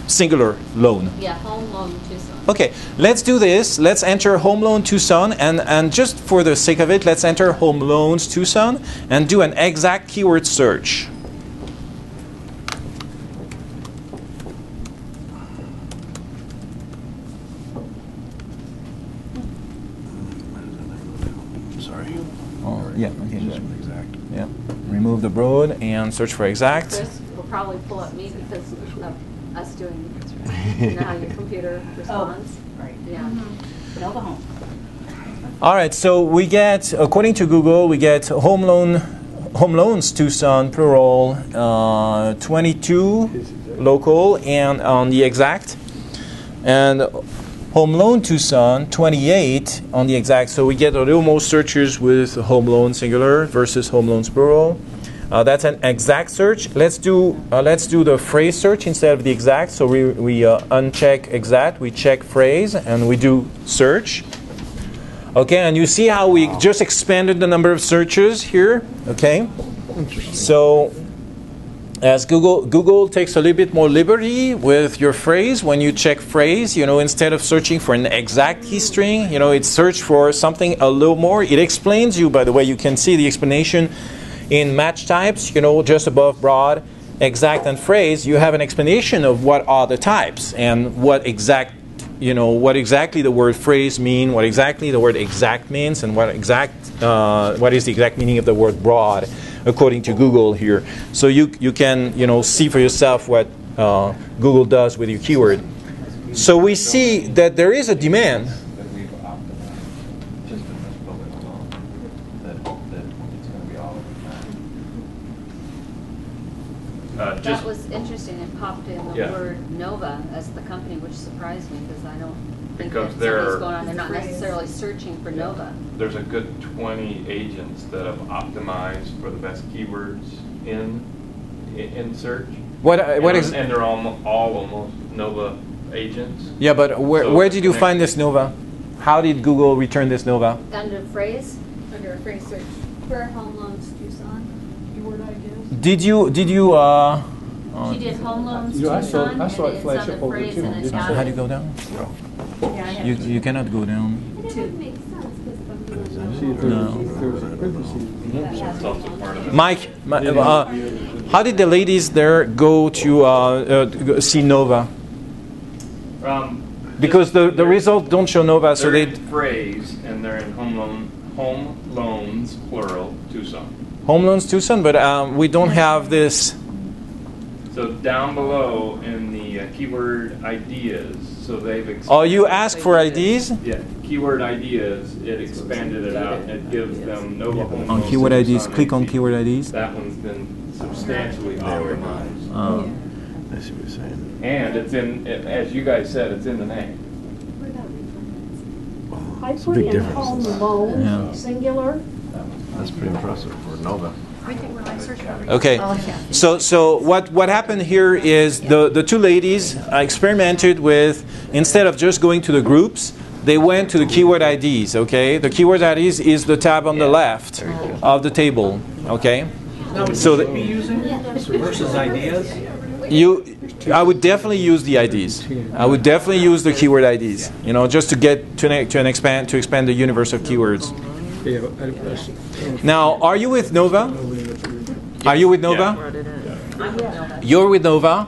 singular loan. Yeah, home loan Tucson. Okay, let's do this. Let's enter home loan Tucson, and just for the sake of it, let's enter home loans Tucson and do an exact keyword search. Yeah, okay, good. Exact. Yeah. Remove the broad and search for exact. Chris will probably pull up me because of us doing how your computer responds. Oh, right. Yeah. But all the home. All right, so we get, according to Google, we get home loans Tucson, plural, 22 local and on the exact. And home loan Tucson, 28 on the exact. So we get a little more searches with home loan singular versus home loans plural. That's an exact search. Let's do the phrase search instead of the exact. So we uncheck exact, we check phrase, and we do search. Okay, and you see how we just expanded the number of searches here. Okay, so as Google takes a little bit more liberty with your phrase when you check phrase, instead of searching for an exact key string, it searched for something a little more. It explains you, by the way, you can see the explanation in match types, just above broad, exact, and phrase. You have an explanation of what are the types and what exactly the word phrase mean, what exactly the word exact means, and what is the exact meaning of the word broad, according to Google here. So you can see for yourself what Google does with your keyword. So we see that there is a demand. That was interesting. It popped in the word Nova as the company, which surprised me because I don't think that something's going on. They're not necessarily searching for Nova. There's a good 20 agents that have optimized for the best keywords in search. And they're all almost Nova agents. Yeah, but where did you find this Nova? How did Google return this Nova? Under phrase? Under a phrase search. For home loans Tucson. Keyword, I guess. Did you She did home loans Tucson. I saw it flash up over too. How do you go down? You cannot go down. See it It's also part of it. Mike, how did the ladies there go to see Nova? Because the results don't show Nova, so they're they... in phrase, and they're in home loans, plural, Tucson. Home loans Tucson, but we don't have this. So down below in the keyword ideas, so they've Oh, you ask for IDs? Yeah, keyword ideas, it expanded it out, and it gives them Nova home On loans keyword to IDs, Tucson click on AZ. keyword IDs. That one's been substantially optimized. I see what you're saying. And it's in, as you guys said, it's in the name. I It's a put big in difference. home loans, Yeah. singular. That's pretty impressive for Nova. Okay, so what happened here is the two ladies experimented with, instead of just going to the groups, they went to the keyword IDs, okay? The keyword IDs is the tab on the left of the table, okay? So Should be using versus ideas. I would definitely use the IDs. I would definitely use the keyword IDs, you know, just to get to expand the universe of keywords. Now, are you with Nova? Are you with Nova? I'm with Nova. You're with Nova?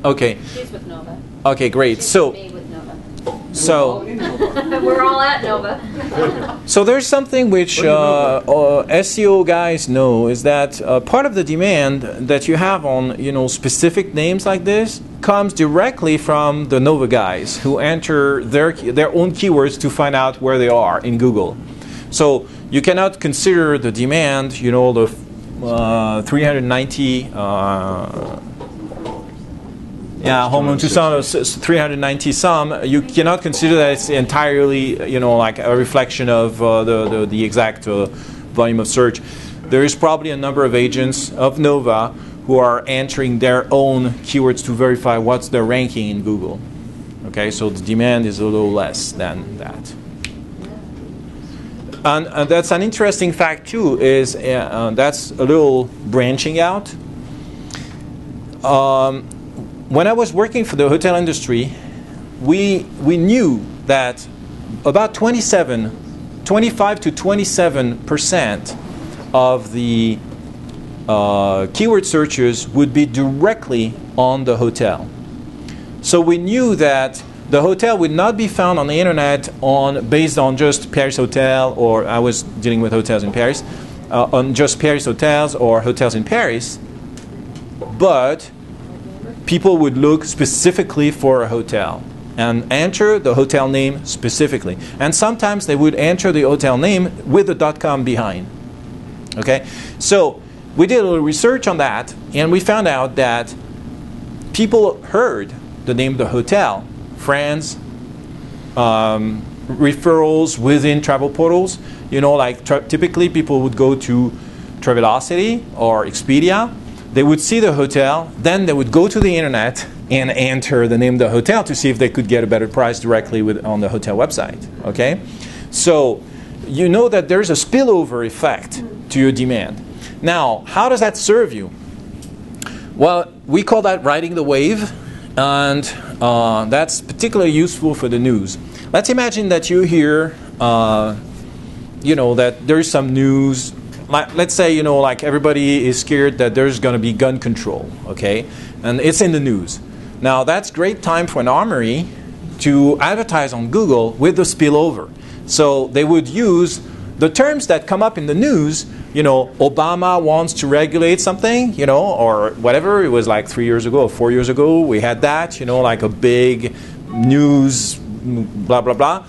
Okay. She's with Nova. Okay, great. She's So, with me with Nova. so, We're all at Nova. so there's something which SEO guys know, is that part of the demand that you have on, you know, specific names like this comes directly from the Nova guys who enter their own keywords to find out where they are in Google. So you cannot consider the demand, you know, the 390 home loan Tucson 390 some. You cannot consider that it's entirely, you know, like a reflection of the exact volume of search. There is probably a number of agents of Nova who are entering their own keywords to verify what's their ranking in Google. Okay, so the demand is a little less than that. And that's an interesting fact too, is that's a little branching out. When I was working for the hotel industry, we knew that about 25 to 27% of the keyword searches would be directly on the hotel. So we knew that the hotel would not be found on the internet based on just Paris Hotel, or I was dealing with hotels in Paris, on just Paris hotels or hotels in Paris, but people would look specifically for a hotel and enter the hotel name specifically. And sometimes they would enter the hotel name with the .com behind. Okay? So we did a little research on that, and we found out that people heard the name of the hotel, friends, referrals within travel portals. You know, like typically people would go to Travelocity or Expedia. They would see the hotel, then they would go to the internet and enter the name of the hotel to see if they could get a better price directly on the hotel website. Okay? So you know that there's a spillover effect to your demand. Now, how does that serve you? Well, we call that riding the wave, and that's particularly useful for the news. Let's imagine that you hear, you know, that there's some news. Let's say, you know, like everybody is scared that there's going to be gun control, okay? And it's in the news. Now, that's great time for an armory to advertise on Google with the spillover. So they would use the terms that come up in the news, you know, Obama wants to regulate something, you know, or whatever. It was like 3 years ago or 4 years ago. We had that, you know, like a big news, blah, blah, blah,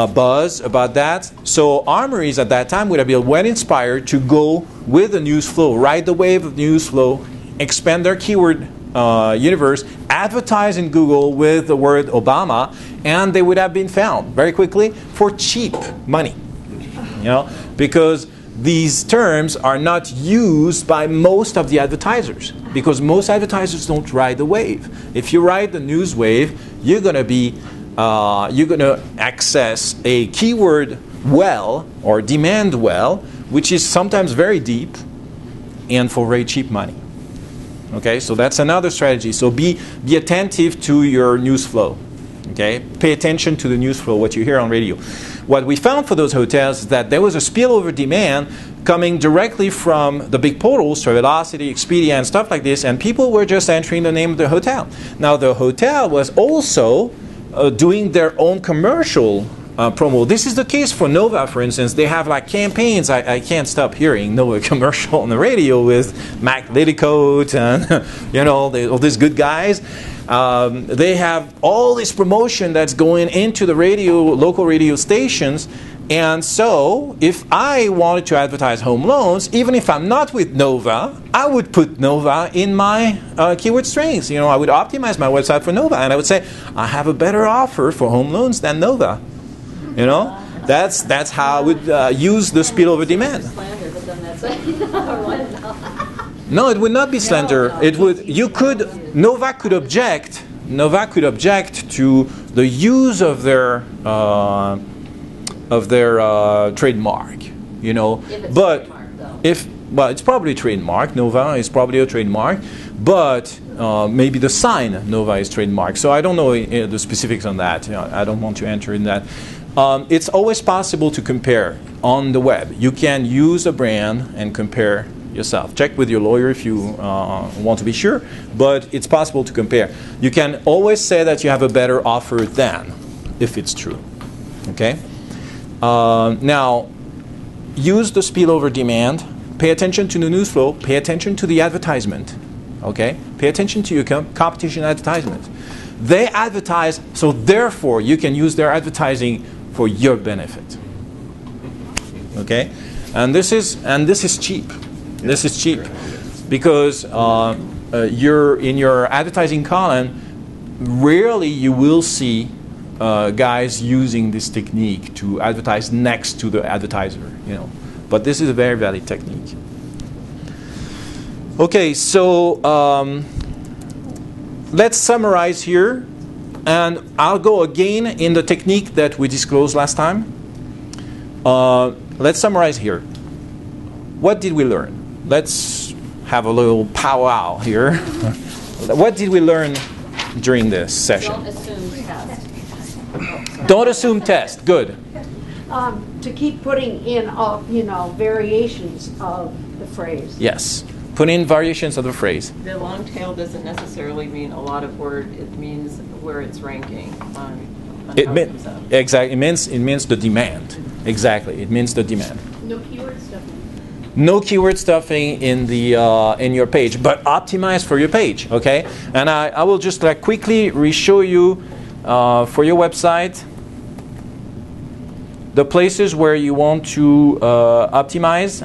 buzz about that. So armories at that time would have been well inspired to go with the news flow, ride the wave of news flow, expand their keyword universe, advertise in Google with the word Obama, and they would have been found very quickly for cheap money. You know, because these terms are not used by most of the advertisers, because most advertisers don't ride the wave. If you ride the news wave, you're going to access a keyword well or demand well, which is sometimes very deep and for very cheap money. Okay, so that's another strategy. So be attentive to your news flow. Okay, pay attention to the news flow, what you hear on radio. what we found for those hotels is that there was a spillover demand coming directly from the big portals, Travelocity, Expedia, and stuff like this, and people were just entering the name of the hotel. Now, the hotel was also doing their own commercial promo. This is the case for Nova, for instance. They have like campaigns. I can't stop hearing Nova commercial on the radio with Mac Lidicoat and you know all these good guys. They have all this promotion that's going into the local radio stations. And so, if I wanted to advertise home loans, even if I'm not with Nova, I would put Nova in my keyword strings. You know, I would optimize my website for Nova, and I would say, I have a better offer for home loans than Nova. You know, that's how I would use the spillover demand. No, it would not be slander. It would. Nova could object. Nova could object to the use of their trademark, you know. But it's probably trademark. Nova is probably a trademark, but maybe the sign Nova is trademark. So I don't know the specifics on that. You know, I don't want to enter in that. It's always possible to compare on the web. You can use a brand and compare yourself. Check with your lawyer if you want to be sure, but it's possible to compare. You can always say that you have a better offer than, if it's true. Okay. Now, use the spillover demand. Pay attention to the news flow. Pay attention to the advertisement. Okay? Pay attention to your competition advertisement. They advertise, so therefore you can use their advertising for your benefit. Okay? And this is cheap. This is cheap because you're in your advertising column. Rarely you will see guys using this technique to advertise next to the advertiser, you know. But this is a very valid technique. Okay, so let's summarize here, and I'll go again in the technique that we disclosed last time. Let's summarize here. What did we learn? Let's have a little powwow here. What did we learn during this session? Don't assume test. Don't assume test. Good. To keep putting in, variations of the phrase. Yes. Put in variations of the phrase. The long tail doesn't necessarily mean a lot of word. It means where it's ranking on exactly. It means the demand. Exactly. It means the demand. No keyword stuffing. No keyword stuffing in the in your page, but optimize for your page. Okay. And I will just quickly re-show you for your website the places where you want to optimize.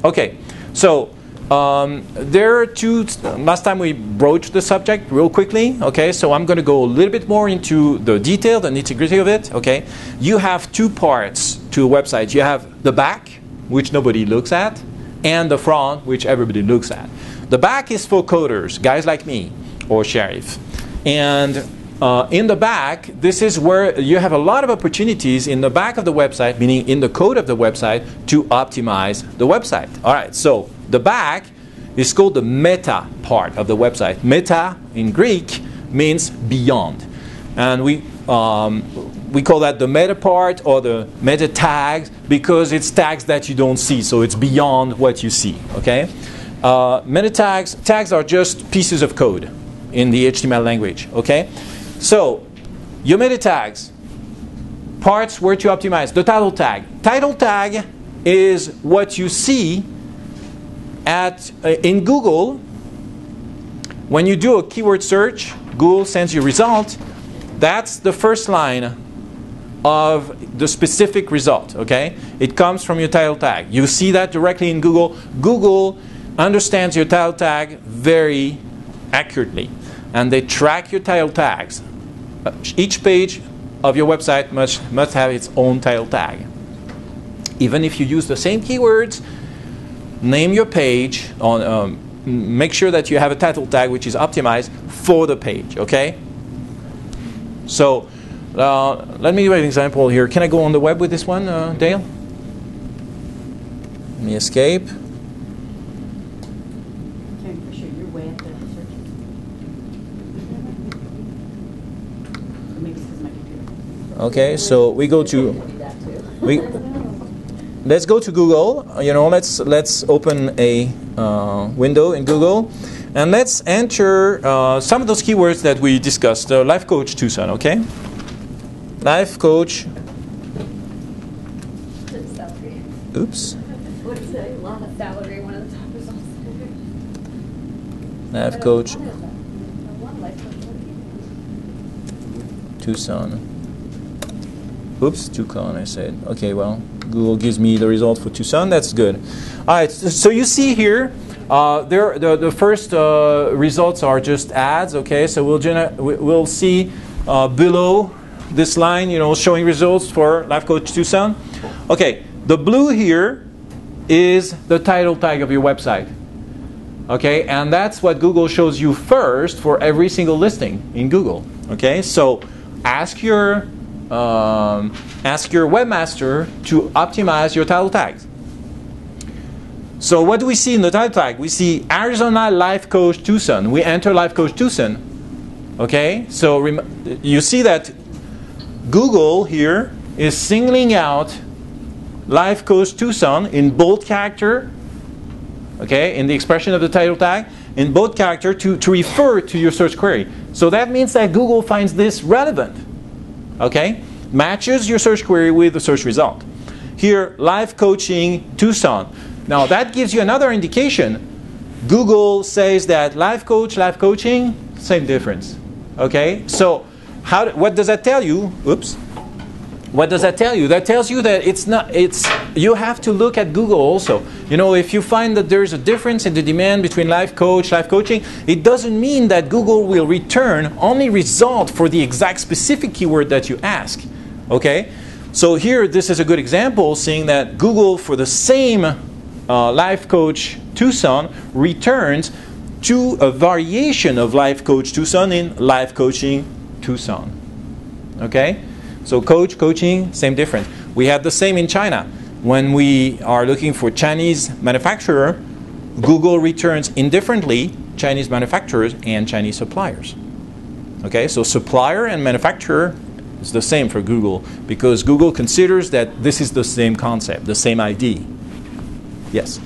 Okay, so there are two. Last time we broached the subject real quickly. Okay, so I'm going to go a little bit more into the detail, the nitty-gritty of it. Okay, you have two parts to a website. You have the back, which nobody looks at, and the front, which everybody looks at. The back is for coders, guys like me or Sheriff. And in the back, this is where you have a lot of opportunities in the back of the website, meaning in the code of the website, to optimize the website. All right, so the back is called the meta part of the website. Meta in Greek means beyond. And we call that the meta part or the meta tags because it's tags that you don't see, so it's beyond what you see. Okay, meta tags are just pieces of code in the HTML language. Okay, so your meta tags, parts where to optimize. The title tag. Title tag is what you see in Google. When you do a keyword search, Google sends you a result. That's the first line of the specific result. Okay, it comes from your title tag. You see that directly in Google. Google understands your title tag very accurately, and they track your title tags. Each page of your website must have its own title tag. Even if you use the same keywords, name your page on. Make sure that you have a title tag which is optimized for the page. Okay. So let me give you an example here. Can I go on the web with this one, Dale? Let me escape. Maybe it's because of my computer. Okay, so we go to let's go to Google. Let's open a window in Google, and let's enter some of those keywords that we discussed. Life Coach Tucson, okay? Life Coach. Oops. What is it? Salary, one of the top results. Life Coach Tucson. Oops, Tucson, I said. Okay, well, Google gives me the result for Tucson. That's good. All right, so you see here, the first results are just ads. Okay, so we'll see below this line, showing results for Life Coach Tucson. Okay, the blue here is the title tag of your website. Okay, and that's what Google shows you first for every single listing in Google. Okay, so ask your webmaster to optimize your title tags. So what do we see in the title tag? We see Arizona Life Coach Tucson. We enter Life Coach Tucson. Okay, so you see that Google here is singling out Life Coach Tucson in bold character, okay, in the expression of the title tag, in bold character to refer to your search query. So that means that Google finds this relevant, okay, matches your search query with the search result. Here, Life Coaching Tucson. Now that gives you another indication. Google says that life coaching, same difference, okay? So what does that tell you? Oops. What does that tell you? That tells you that you have to look at Google also. If you find that there's a difference in the demand between life coaching, it doesn't mean that Google will return only result for the exact specific keyword that you ask. Okay? So here, this is a good example, seeing that Google for the same Life Coach Tucson returns to a variation of Life Coach Tucson in Life Coaching Tucson. Okay? So coaching, same difference. We have the same in China. When we are looking for Chinese manufacturer, Google returns indifferently Chinese manufacturers and Chinese suppliers. Okay, so supplier and manufacturer is the same for Google because Google considers that this is the same concept, the same ID. Yes?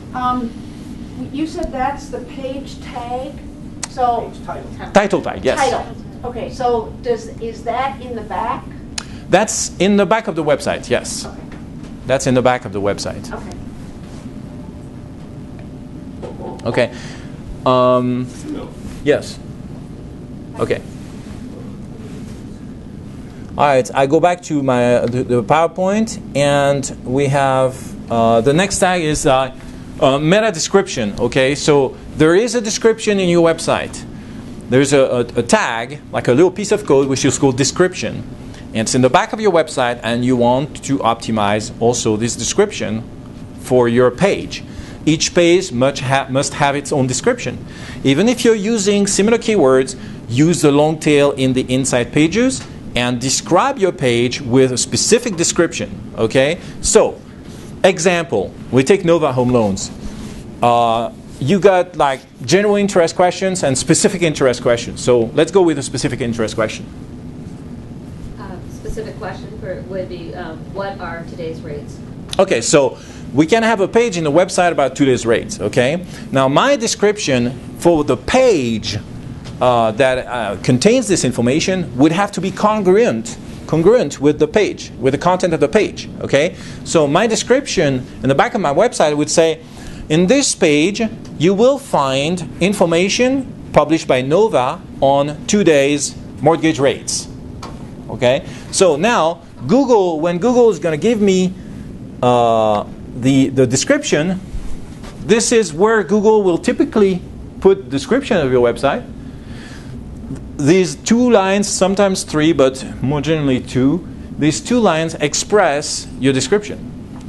You said that's the page tag? So Title tag, yes. Title. Okay, so is that in the back? That's in the back of the website, yes. Okay. That's in the back of the website. Okay. Okay. Yes. Okay. All right. I go back to the PowerPoint, and we have the next tag is meta description. Okay. So there is a description in your website. There's a tag, like a little piece of code, which is called description. And it's in the back of your website, and you want to optimize also this description for your page. Each page must have its own description. Even if you're using similar keywords, use the long tail in the inside pages and describe your page with a specific description. Okay? So, example, we take Nova Home Loans. You got like general interest questions and specific interest questions. So let's go with a specific interest question. Specific question would be, what are today's rates? Okay, so we can have a page in the website about today's rates. Okay. Now my description for the page that contains this information would have to be congruent with the page, with the content of the page. Okay. So my description in the back of my website would say, in this page, you will find information published by Nova on today's mortgage rates. Okay, so now when Google is going to give me the description, this is where Google will typically put the description of your website. These 2 lines, sometimes 3, but more generally 2, these 2 lines express your description.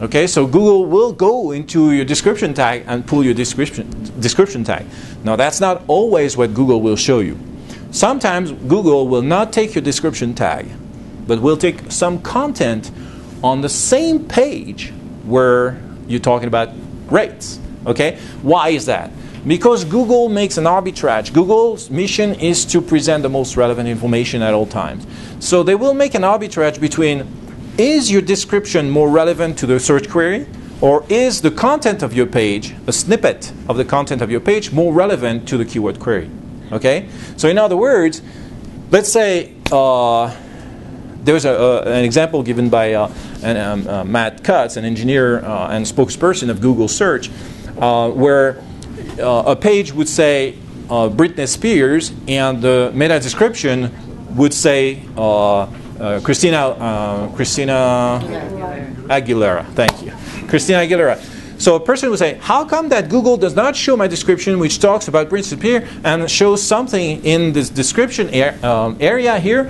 Okay, so Google will go into your description tag and pull your description tag. Now that's not always what Google will show you. Sometimes Google will not take your description tag, but will take some content on the same page where you're talking about rates. Okay? Why is that? Because Google makes an arbitrage. Google's mission is to present the most relevant information at all times. So they will make an arbitrage between, is your description more relevant to the search query, or is the content of your page, a snippet of the content of your page, more relevant to the keyword query? Okay? So in other words, let's say there's an example given by Matt Cutts, an engineer and spokesperson of Google Search, where a page would say Britney Spears, and the meta description would say Christina Aguilera. Thank you. Christina Aguilera. So a person would say, how come that Google does not show my description which talks about Britney Spears and shows something in this description area here?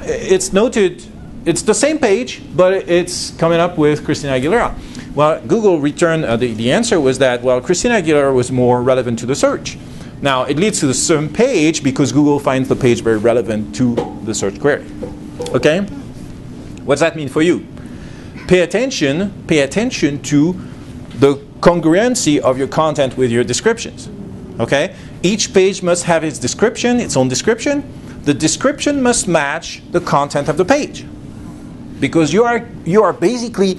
It's noted, it's the same page, but it's coming up with Christina Aguilera. Well, Google returned, the answer was that, well, Christina Aguilera was more relevant to the search. Now, it leads to the same page because Google finds the page very relevant to the search query. Okay? What does that mean for you? Pay attention to the congruency of your content with your descriptions. Okay? Each page must have its description, its own description. The description must match the content of the page. Because you are basically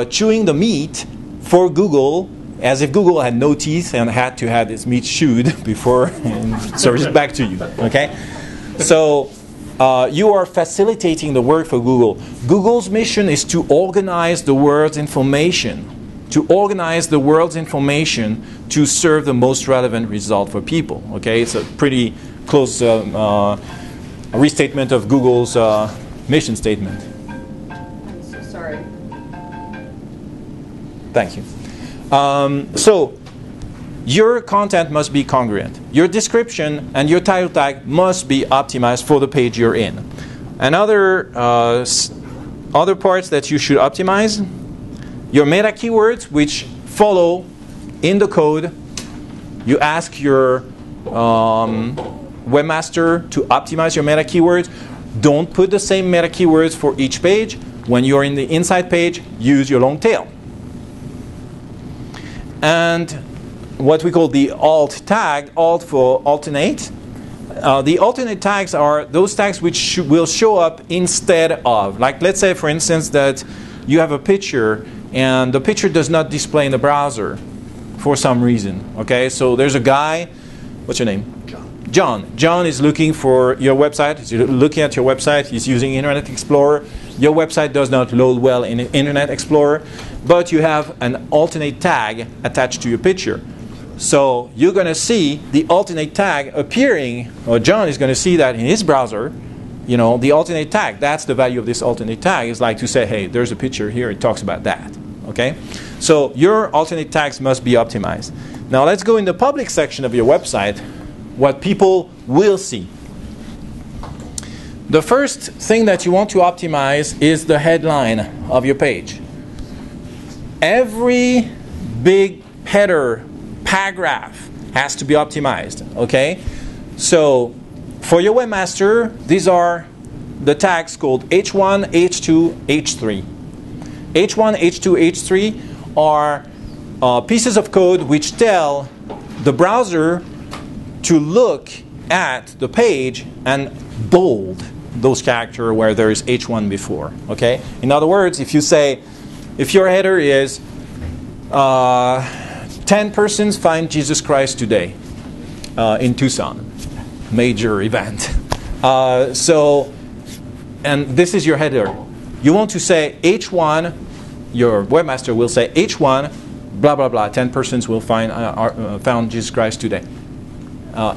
chewing the meat for Google, as if Google had no teeth and had to have its meat chewed before and serve it back to you. Okay? So you are facilitating the work for Google. Google's mission is to organize the world's information. To organize the world's information to serve the most relevant result for people. Okay? It's a pretty close restatement of Google's mission statement. I'm so sorry. Thank you. So, your content must be congruent. Your description and your title tag must be optimized for the page you're in. And other parts that you should optimize, your meta keywords, which follow in the code. You ask your webmaster to optimize your meta keywords. Don't put the same meta keywords for each page. When you're in the inside page, use your long tail. And what we call the alt tag, alt for alternate. The alternate tags are those tags which will show up instead of. Like, let's say, for instance, that you have a picture and the picture does not display in the browser for some reason. Okay, so there's a guy, what's your name? John. John is looking for your website. He's looking at your website. He's using Internet Explorer. Your website does not load well in Internet Explorer, but you have an alternate tag attached to your picture. So you're going to see the alternate tag appearing, or John is going to see that in his browser. You know, the alternate tag, that's the value of this alternate tag. Is like to say, hey, there's a picture here, it talks about that. Okay? So your alternate tags must be optimized. Now let's go in the public section of your website, what people will see. The first thing that you want to optimize is the headline of your page. Every big header paragraph has to be optimized. Okay? So for your webmaster, these are the tags called H1, H2, H3. H1, H2, H3 are pieces of code which tell the browser to look at the page and bold those characters where there is H1 before. Okay? In other words, if you say, if your header is 10 persons find Jesus Christ today in Tucson, major event. And this is your header. You want to say H1, your webmaster will say H1, blah, blah, blah, 10 persons will found Jesus Christ today.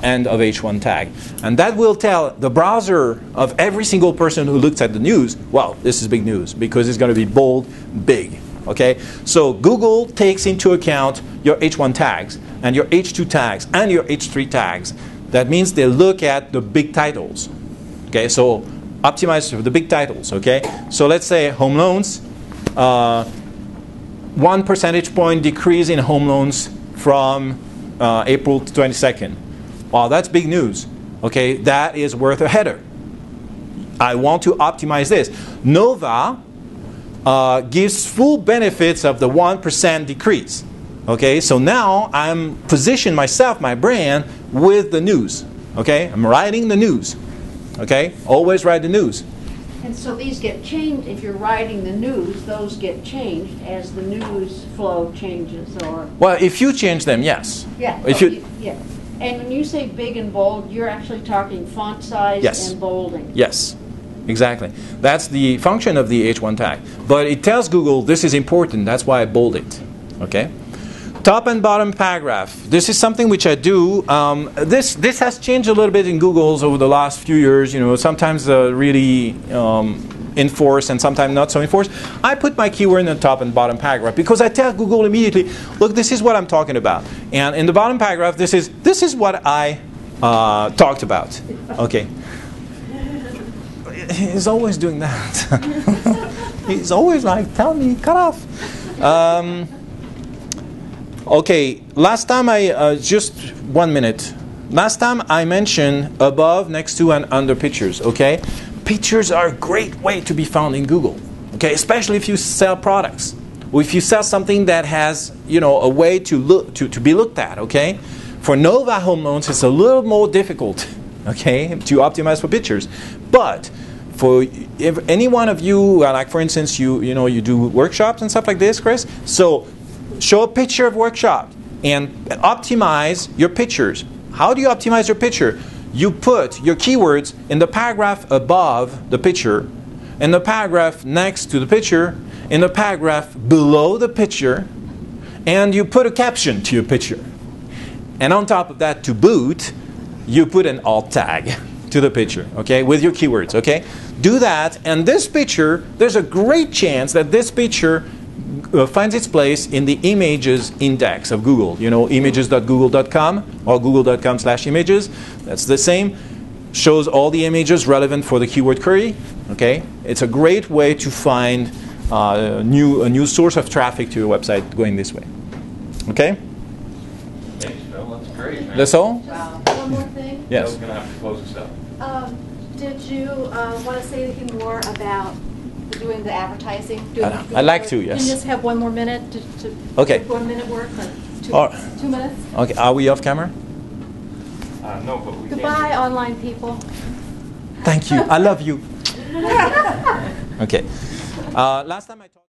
End of H1 tag. And that will tell the browser of every single person who looks at the news, well, this is big news, because it's going to be bold, big. Okay? So Google takes into account your H1 tags, and your H2 tags, and your H3 tags. That means they look at the big titles. Okay? So optimize for the big titles. Okay? So let's say home loans, 1 percentage point decrease in home loans from April 22nd. Wow, that's big news. Okay, that is worth a header. I want to optimize this. Nova gives full benefits of the 1% decrease. Okay, so now I'm positioning myself, my brand, with the news. Okay, I'm writing the news. Okay, always write the news. And so these get changed, if you're writing the news, those get changed as the news flow changes, or? Well, if you change them, yes. Yeah. If you, yeah. And when you say big and bold, you're actually talking font size yes. and bolding. Yes, exactly. That's the function of the H1 tag. But it tells Google this is important, that's why I bold it. Okay? Top and bottom paragraph. This is something which I do. This has changed a little bit in Google's over the last few years. You know, sometimes really enforced and sometimes not so enforced. I put my keyword in the top and bottom paragraph because I tell Google immediately, look, this is what I'm talking about. And in the bottom paragraph, this is what I talked about. Okay. He's always doing that. He's always like, tell me, cut off. Okay, last time just 1 minute. Last time I mentioned above, next to, and under pictures, okay? Pictures are a great way to be found in Google, okay? Especially if you sell products. Or if you sell something that has, you know, a way to be looked at, okay? For Nova Home Loans, it's a little more difficult, okay, to optimize for pictures. But for if any one of you, like for instance, you do workshops and stuff like this, Chris, so show a picture of workshop and optimize your pictures. How do you optimize your picture? You put your keywords in the paragraph above the picture, in the paragraph next to the picture, in the paragraph below the picture, and you put a caption to your picture. And on top of that, to boot, you put an alt tag to the picture, okay, with your keywords, okay? Do that, and this picture, there's a great chance that this picture finds its place in the images index of Google. You know, images.google.com or google.com/images. That's the same. Shows all the images relevant for the keyword query. Okay, it's a great way to find a new source of traffic to your website going this way. Okay. Thanks, Phil. That's great, man. That's all. Wow. One more thing. Yes. Phil's gonna have to close this up. Did you want to say anything more about doing the advertising? I'd like to, yes. Can you just have one more minute to okay. 1 minute work? Like 2 minutes? Okay, are we off camera? No, but we Goodbye, online people. Thank you. I love you. Okay. Last time I talked